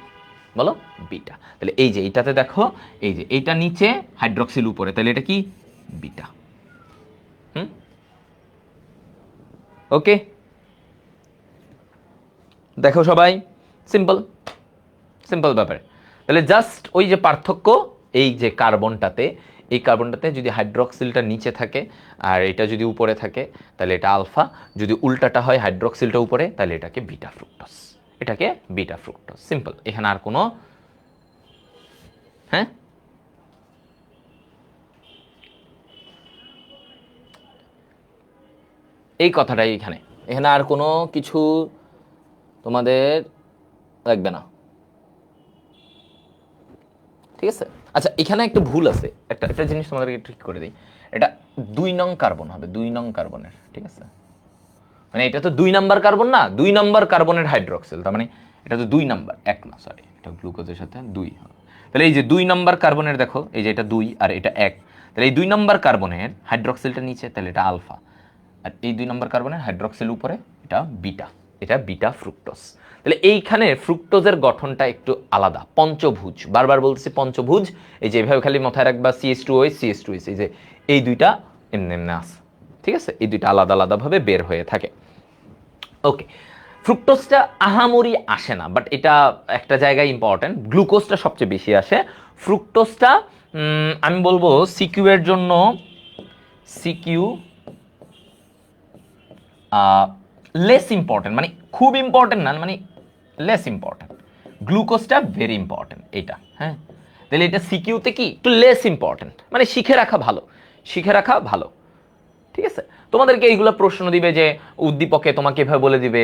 বলো, বিটা। তাহলে এই যে এইটাতে দেখো, এই যে এইটা নিচে হাইড্রক্সিল উপরে, তাহলে এটা কি বিটা। ওকে, দেখো সবাই, সিম্পল সিম্পল ব্যাপার। তাহলে জাস্ট ওই যে পার্থক্য, এই যে এই কার্বনটাতে যদি হাইড্রক্সিলটা নিচে থাকে আর এটা যদি উপরে থাকে, তাহলে এটা আলফা, যদি উল্টাটা হয় হাইড্রক্সিলটা উপরে, তাহলে এটাকে বিটা ফ্রুক্টোজ, এটাকে বিটা ফ্রুক্টোজ, সিম্পল। এখানে আর কোনো, হ্যাঁ এই কথাটাই, এখানে আর কোনো কিছু তোমাদের লাগবে না, ঠিক আছে। আচ্ছা, এখানে একটা ভুল আছে, একটা জিনিস তোমাদেরকে ঠিক করে দিই, এটা 2 নং কার্বন হবে, 2 নং কার্বনের, ঠিক আছে, মানে এটা তো 2 নাম্বার কার্বন না, 2 নাম্বার কার্বনের হাইড্রক্সিল, তার মানে এটা তো 2 নাম্বার, 1 না সরি, এটা গ্লুকোজের সাথে 2 হবে। তাহলে এই যে 2 নাম্বার কার্বনের, দেখো এই যে এটা 2 আর এটা 1, তাহলে এই 2 নাম্বার কার্বনের হাইড্রক্সিলটা নিচে, তাহলে এটা আলফা, আর এই 2 নাম্বার কার্বনের হাইড্রক্সিল উপরে, এটা বিটা, এটা বিটা ফ্রুক্টোজ। তাহলে এইখানে ফ্রুক্টোজের গঠনটা একটু আলাদা, পঞ্চভুজ, বারবার বলতেছি পঞ্চভুজ। এই যে এভাবে খালি মাথায় রাখবা, CH2OH, এই যে এই দুইটা এমনি এমনি আছে, ঠিক আছে, এই দুইটা আলাদা আলাদাভাবে বের হয়ে থাকে। ওকে, ফ্রুক্টোজটা আহামরি আসে না, বাট এটা একটা জায়গায় ইম্পর্টেন্ট। গ্লুকোজটা সবচেয়ে বেশি আসে, ফ্রুক্টোজটা আমি বলবো সিকিউ এর জন্য, সিকিউ লেস ইম্পর্টেন্ট, মানে খুব ইম্পর্টেন্ট না, মানে লেস ইম্পর্টেন্ট। গ্লুকোজটা ভেরি ইম্পর্টেন্ট এটা, হ্যাঁ। তাহলে এটা সিকিউতে কি একটু লেস ইম্পর্টেন্ট, মানে শিখে রাখা ভালো, শিখে রাখা ভালো, ঠিক আছে। তোমাদেরকে এইগুলো প্রশ্ন দিবে যে উদ্দীপকে তোমাকে এভাবে বলে দিবে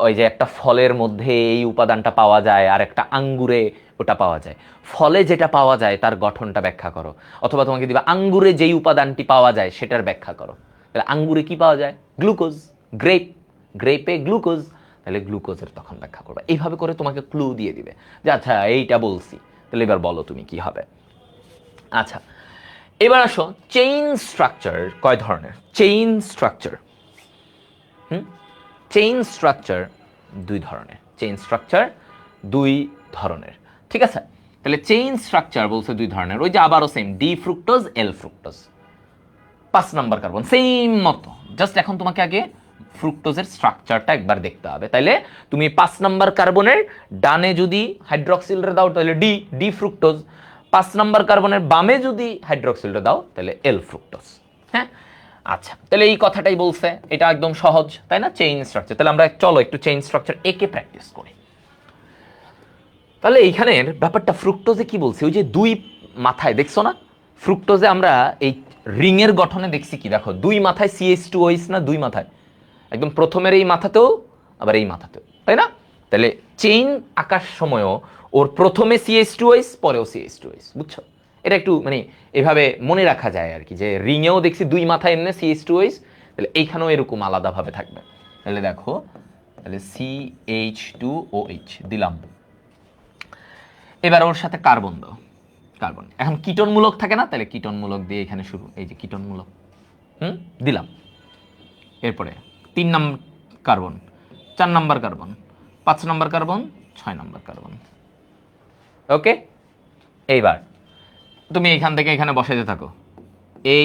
ওই যে একটা ফলের মধ্যে এই উপাদানটা পাওয়া যায় আর একটা আঙ্গুরে ওটা পাওয়া যায়, ফলে যেটা পাওয়া যায় তার গঠনটা ব্যাখ্যা করো, অথবা তোমাকে দিবে আঙ্গুরে যেই উপাদানটি পাওয়া যায় সেটার ব্যাখ্যা করো। তাহলে আঙ্গুরে কি পাওয়া যায়? গ্লুকোজ। গ্রেপ, গ্রেপে গ্লুকোজ, তাহলে গ্লুকোজের তখন ব্যাখ্যা করবে। এইভাবে করে তোমাকে ক্লু দিয়ে দিবে যে আচ্ছা এইটা বলছি, তাহলে এবার বলো তুমি কি হবে। আচ্ছা, এবার আসো চেইন স্ট্রাকচার কয় ধরনের। চেইন স্ট্রাকচার, চেইন স্ট্রাকচার দুই ধরনের। চেইন স্ট্রাকচার দুই ধরনের, ঠিক আছে। তাহলে চেইন স্ট্রাকচার বলছে দুই ধরনের, ওই যে আবারও সেম ডি ফ্রুক্টোজ এল ফ্রুক্টোজ, 5 নাম্বার কার্বন সেম মতো। জাস্ট এখন তোমাকে আগে ফ্রুক্টোজের স্ট্রাকচারটা একবার দেখতে হবে। তাইলে তুমি 5 নাম্বার কার্বনের ডানে যদি হাইড্রক্সিলটা দাও তাহলে ডি, ডি ফ্রুক্টোজ। 5 নাম্বার কার্বনের বামে যদি হাইড্রক্সিলটা দাও তাহলে এল ফ্রুক্টোজ, হ্যাঁ। আচ্ছা, তাহলে এই কথাটাই বলছে, এটা একদম সহজ তাই না, চেইন স্ট্রাকচার। তাহলে আমরা চলো একটু চেইন স্ট্রাকচার একে প্র্যাকটিস করি। তাহলে এইখানের ব্যাপারটা ফ্রুক্টোজে কি বলছে, ওই যে দুই মাথায় দেখছো না, ফ্রুক্টোজে আমরা এই রিংয়ের গঠনে দেখছি কি, দেখো দুই মাথায় CH2OH না, দুই মাথায়, একদম প্রথমের এই মাথাতেও আবার এই মাথাতেও, তাই না। তাহলে চেইন আঁকার সময়ও ওর প্রথমে CH2OH পরেও CH2OH, বুঝছো। এটা একটু মানে এভাবে মনে রাখা যায় আর কি, যে রিংয়েও দেখছি দুই মাথায় এনে CH2OH, তাহলে এইখানেও এরকম আলাদাভাবে থাকবে। তাহলে দেখো, তাহলে CH2OH দিলাম, এবার ওর সাথে কার্বন দাও, কার্বন। এখন কিটনমূলক থাকে না, তাহলে কিটনমূলক দিয়ে এখানে শুরু, এই যে কিটনমূলক, দিলাম। এরপরে 3 নম্বর কার্বন, 4 নম্বর কার্বন, 5 নম্বর কার্বন, 6 নম্বর কার্বন, ওকে। এইবার তুমি এখান থেকে এখানে বসাইতে থাকো,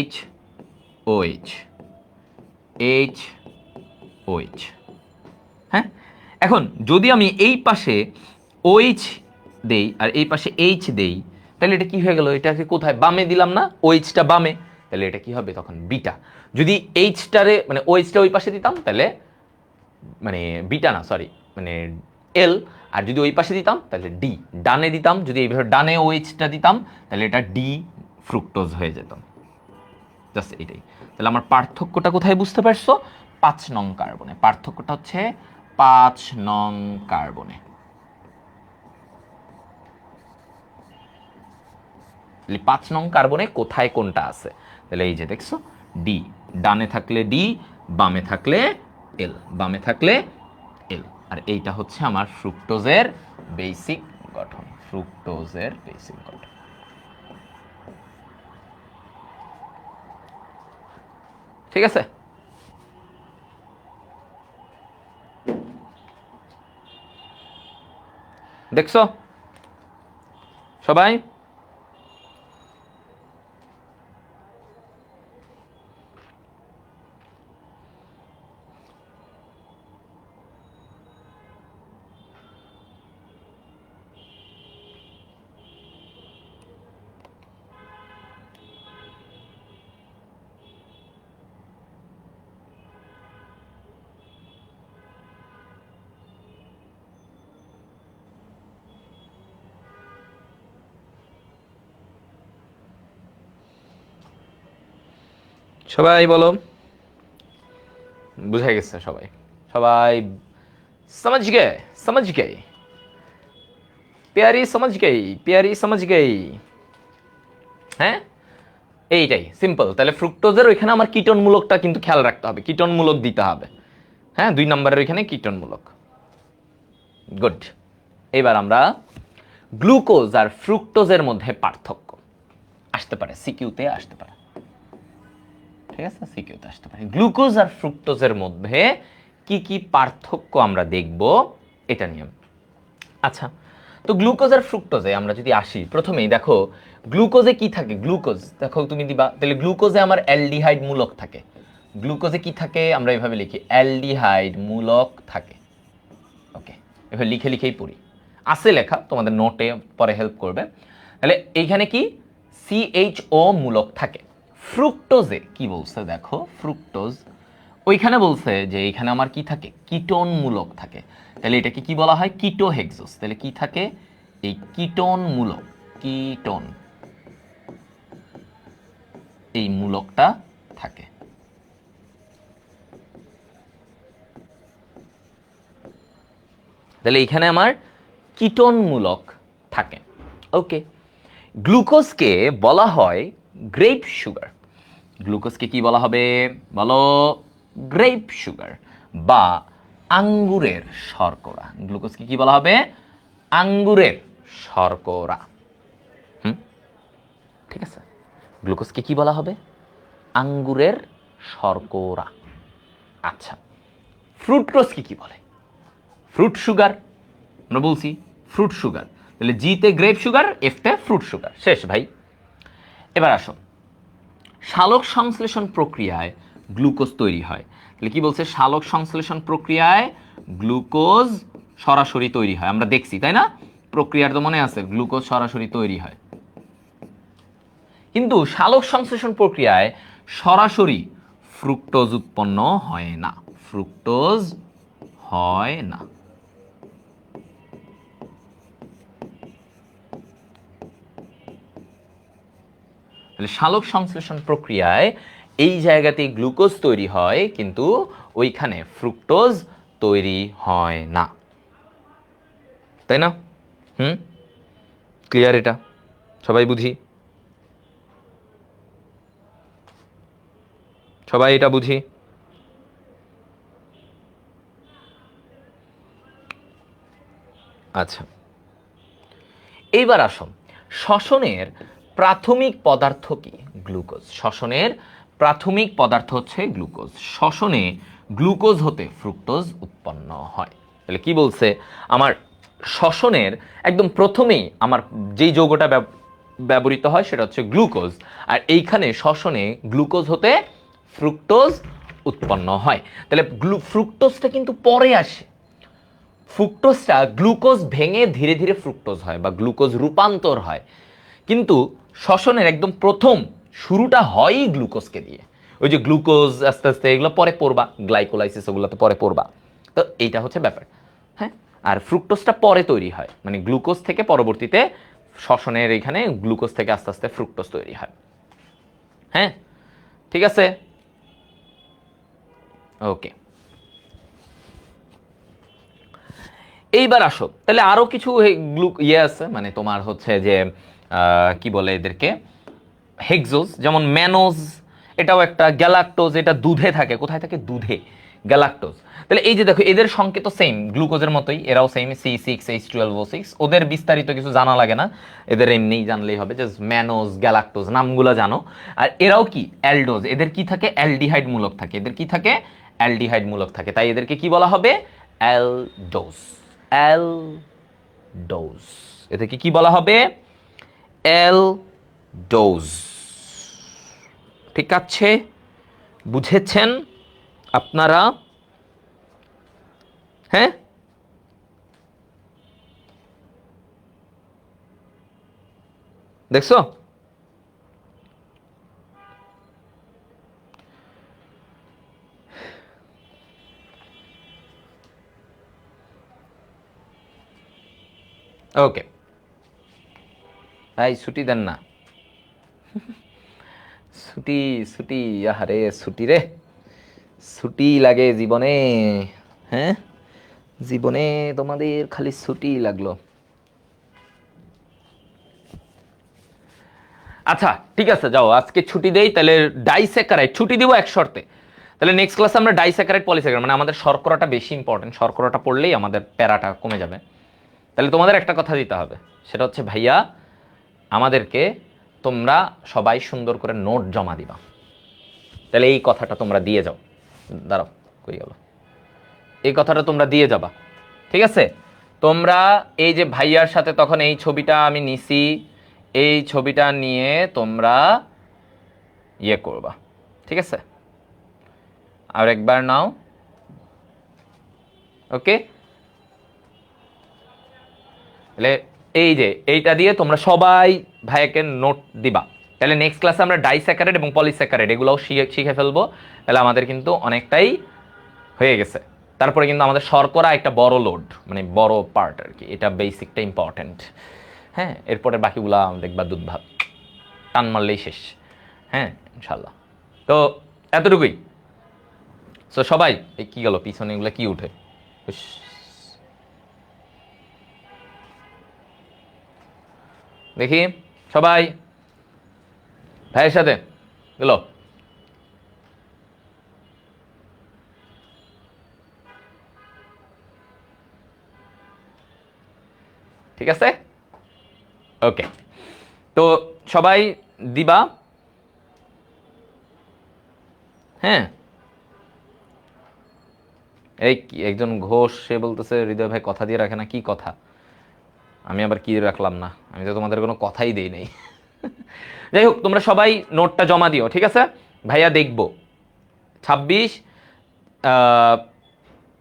HOH, HOH, হ্যাঁ। এখন যদি আমি এই পাশে OH দেই আর এই পাশে H দেই, তাহলে এটা কি হয়ে গেল, এটাকে কোথায়, বামে দিলাম না, OH-টা বামে, তাহলে এটা কি হবে তখন বিটা। যদি H-টারে মানে OH-টা ওই পাশে দিতাম তাহলে মানে বিটা না, সরি, মানে এল, আর যদি ওই পাশে দিতাম তাহলে ডি, ডানে দিতাম যদি এইভাবে ডানে OH-টা দিতাম তাহলে এটা ডি ফ্রুক্টোজ হয়ে যেত। জাস্ট এটাই। তাহলে আমার পার্থক্যটা কোথায় বুঝতে পারছো, 5 নং কার্বনে। পার্থক্যটা হচ্ছে 5 নং কার্বনে। 5 নং কার্বনে কোথায় কোনটা আছে, তাহলে এই যে দেখছো ডি, ডানে থাকলে ডি, বামে থাকলে এল, বামে থাকলে এল। আর এইটা হচ্ছে আমার ফ্রুক্টোজের বেসিক গঠন, ফ্রুক্টোজের বেসিক গঠন, ঠিক আছে। দেখছো সবাই? সবাই বলো, বুঝাই গেছে সবাই? সবাই समझ गए, समझ गए, प्यारी समझ गई, प्यारी समझ गई, হ্যাঁ। এইটাই সিম্পল। তাহলে ফ্রুক্টোজের ওইখানে আমার কীটনমূলকটা কিন্তু খেয়াল রাখতে হবে, কীটনমূলক দিতে হবে, হ্যাঁ। 2 নম্বরের ওইখানে কীটনমূলক, গুড। এবার আমরা গ্লুকোজ আর ফ্রুক্টোজের মধ্যে পার্থক্য, আসতে পারে সিকিউতে, আসতে পারে, ঠিক আছে, সিকিউতে আসতে পারে। গ্লুকোজ আর ফ্রুক্টোজের মধ্যে কি কি পার্থক্য আমরা দেখব এটা নিয়ে। আচ্ছা, তো গ্লুকোজ আর ফ্রুক্টোজে আমরা যদি আসি, প্রথমেই দেখো গ্লুকোজে কি থাকে, গ্লুকোজ দেখো তুমি দিবা, তাহলে গ্লুকোজে আমার অ্যালডিহাইড মূলক থাকে। গ্লুকোজে কি থাকে আমরা এভাবে লিখি, অ্যালডিহাইড মূলক থাকে, ওকে। এভাবে লিখে লিখেই পড়ি, আছে লেখা, তোমাদের নোটে পরে হেল্প করবে। তাহলে এইখানে কি CHO মূলক থাকে। ফ্রুক্টোজে কি বলছে দেখো, ফ্রুক্টোজ ওইখানে বলছে যে এখানে আমার কি থাকে, কিটোন মূলক থাকে। তাহলে এটাকে কি বলা হয়, কিটোহেক্সোস। তাহলে কি থাকে, এই কিটোন মূলক, কিটোন এই মূলকটা থাকে। তাহলে এখানে আমার কিটোন মূলক থাকে। ওকে, গ্লুকোজকে বলা হয় গ্রেপ সুগার। গ্লুকোজকে কি বলা হবে বলো, গ্রেপ সুগার বা আঙ্গুরের শর্করা। গ্লুকোজকে কি বলা হবে, আঙ্গুরের শর্করা। ঠিক আছে, গ্লুকোজকে কি বলা হবে, আঙ্গুরের শর্করা। আচ্ছা, ফ্রুক্টোজকে কি বলে, ফ্রুট সুগার। আমরা বলছি ফ্রুট সুগার। তাহলে জিতে গ্রেপ সুগার, এফতে ফ্রুট সুগার, শেষ ভাই। এবার আসো, সালোক সংশ্লেষণ প্রক্রিয়ায় গ্লুকোজ তৈরি হয়। তাহলে কি বলছে, সালোক সংশ্লেষণ প্রক্রিয়ায় গ্লুকোজ সরাসরি তৈরি হয়। আমরা দেখছি তাই না, প্রক্রিয়ার তো মনে আছে, গ্লুকোজ সরাসরি তৈরি হয়। কিন্তু সালোক সংশ্লেষণ প্রক্রিয়ায় সরাসরি ফ্রুক্টোজ উৎপন্ন হয় না, ফ্রুক্টোজ হয় না। তাহলে সালোক সংশ্লেষণ প্রক্রিয়ায় এই জায়গাতে গ্লুকোজ তৈরি হয়, কিন্তু ওইখানে ফ্রুক্টোজ তৈরি হয় না, তাই না? ক্লিয়ার এটা? সবাই বুঝি, সবাই এটা বুঝি? আচ্ছা, এইবার আসুন, শ্বসনের প্রাথমিক পদার্থ কি, গ্লুকোজ। শ্বসনের প্রাথমিক পদার্থ হচ্ছে গ্লুকোজ। শ্বসনে গ্লুকোজ হতে ফ্রুক্টোজ উৎপন্ন হয়। তাহলে কি বলছে, আমার শ্বসনের একদম প্রথমেই আমার যেই যৌগটা ব্যবহৃত হয় সেটা হচ্ছে গ্লুকোজ, আর এইখানে শ্বসনে গ্লুকোজ হতে ফ্রুক্টোজ উৎপন্ন হয়। তাহলে ফ্রুক্টোজটা কিন্তু পরে আসে। ফ্রুক্টোজটা গ্লুকোজ ভেঙে ধীরে ধীরে ফ্রুক্টোজ হয় বা গ্লুকোজ রূপান্তর হয়, কিন্তু শ্বসনের একদম প্রথম শুরুটা হয়ই গ্লুকোজকে দিয়ে। ওই যে গ্লুকোজ আস্তে আস্তে এগুলো পরে পড়বা, গ্লাইকোলাইসিস ওগুলো তো পরে পড়বা। তো এইটা হচ্ছে ব্যাপার। হ্যাঁ, আর ফ্রুক্টোজটা পরে তৈরি হয়, মানে গ্লুকোজ থেকে পরবর্তীতে শ্বসনের এখানে গ্লুকোজ থেকে আস্তে আস্তে ফ্রুক্টোজ তৈরি হয়। হ্যাঁ, ঠিক আছে, ওকে। এইবার আসো, তাহলে আরো কিছু ইয়ে আছে, মানে তোমার হচ্ছে যে কি বলে এদেরকে, হেক্সোজ, যেমন ম্যানোজ, এটাও একটা, গ্যালাক্টোজ, এটা দুধে থাকে। কোথায় থাকে, দুধে, গ্যালাক্টোজ। তাহলে এই যে দেখো, এদের সংকেত সেম গ্লুকোজের মতোই, এরাও সেম, C6H12O6। ওদের বিস্তারিত কিছু জানা লাগে না, এদের এমনিই জানলেই হবে, জাস্ট ম্যানোজ, গ্যালাক্টোজ নামগুলো জানো। আর এরাও কি, অ্যালডোজ, এদের কি থাকে, অ্যালডিহাইড মূলক থাকে। এদের কি থাকে, অ্যালডিহাইড মূলক থাকে, তাই এদেরকে কি বলা হবে, অ্যালডোজ। অ্যালডোজ, এদেরকে কি বলা হবে, অ্যালডোজ। ঠিক আছে, বুঝেছেন আপনারা? হ্যাঁ, দেখছো? ওকে, ভাই ছুটি দেন না, ছুটি, ছুটি, আহারে ছুটি রে, ছুটি লাগে জীবনে। হ্যাঁ, জীবনে তোমাদের খালি ছুটি লাগলো। আচ্ছা ঠিক আছে, যাও আজকে ছুটি দেই। তাহলে ডাইস্যাকারাইড ছুটি দিব এক শর্তে, তাহলে নেক্সট ক্লাসে আমরা ডাইস্যাকারাইড পলিস্যাকারাইড, মানে আমাদের শর্করাটা বেশি ইম্পর্টেন্ট, শর্করাটা পড়লেই আমাদের প্যারাটা কমে যাবে। তাহলে তোমাদের একটা কথা দিতে হবে, সেটা হচ্ছে ভাইয়া আমাদেরকে তোমরা সবাই সুন্দর করে নোট জমা দিবা। তাহলে এই কথাটা তোমরা দিয়ে যাও, দাঁড়াও কই গেল, এই কথাটা তোমরা দিয়ে যাবা, ঠিক আছে? তোমরা এই যে ভাইয়ার সাথে তখন এই ছবিটা আমি নিছি, এই ছবিটা নিয়ে তোমরা ইয়ে করবা, ঠিক আছে? আর একবার নাও, ওকে? তাহলে এই যে এইটা দিয়ে তোমরা সবাই ভাইয়াকে নোট দিবা, তাহলে নেক্সট ক্লাসে আমরা ডাইস্যাকারাইড এবং পলিস্যাকারাইড এগুলোও শিখে ফেলবো। তাহলে আমাদের কিন্তু অনেকটাই হয়ে গেছে। তারপরে কিন্তু আমাদের শর্করা একটা বড় লোড, মানে বড় পার্ট আর কি, এটা বেসিকটা ইম্পর্টেন্ট। হ্যাঁ, এরপরে বাকিগুলা দেখবা দুধ ভাত, টান মারলেই শেষ। হ্যাঁ ইনশাল্লাহ। তো এতটুকুই। সো সবাই এই কি গেল পিছনে, এগুলো কি উঠে? উস, দেখি সবাই ভাইয়ের সাথে গেল। ঠিক আছে, ওকে। তো সবাই দিবা। হ্যাঁ, এই একজন ঘোষ সে বলতেছে হৃদয় ভাই কথা দিয়ে রাখে না, কি কথা? আমি আবার কি রাখলাম না? আমি তো তোমাদের কোনো কথাই দেই নাই। যাই হোক, তোমরা সবাই নোটটা জমা দিও, ঠিক আছে? ভাইয়া দেখবো 26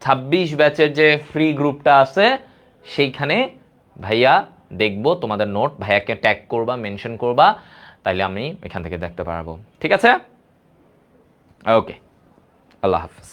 26 ব্যাচের যে ফ্রি গ্রুপটা আছে সেইখানে ভাইয়া দেখবো তোমাদের নোট, ভাইয়াকে ট্যাগ করবা, মেনশন করবা, তাইলে আমি এখান থেকে দেখতে পারবো। ঠিক আছে, ওকে, আল্লাহ হাফেজ।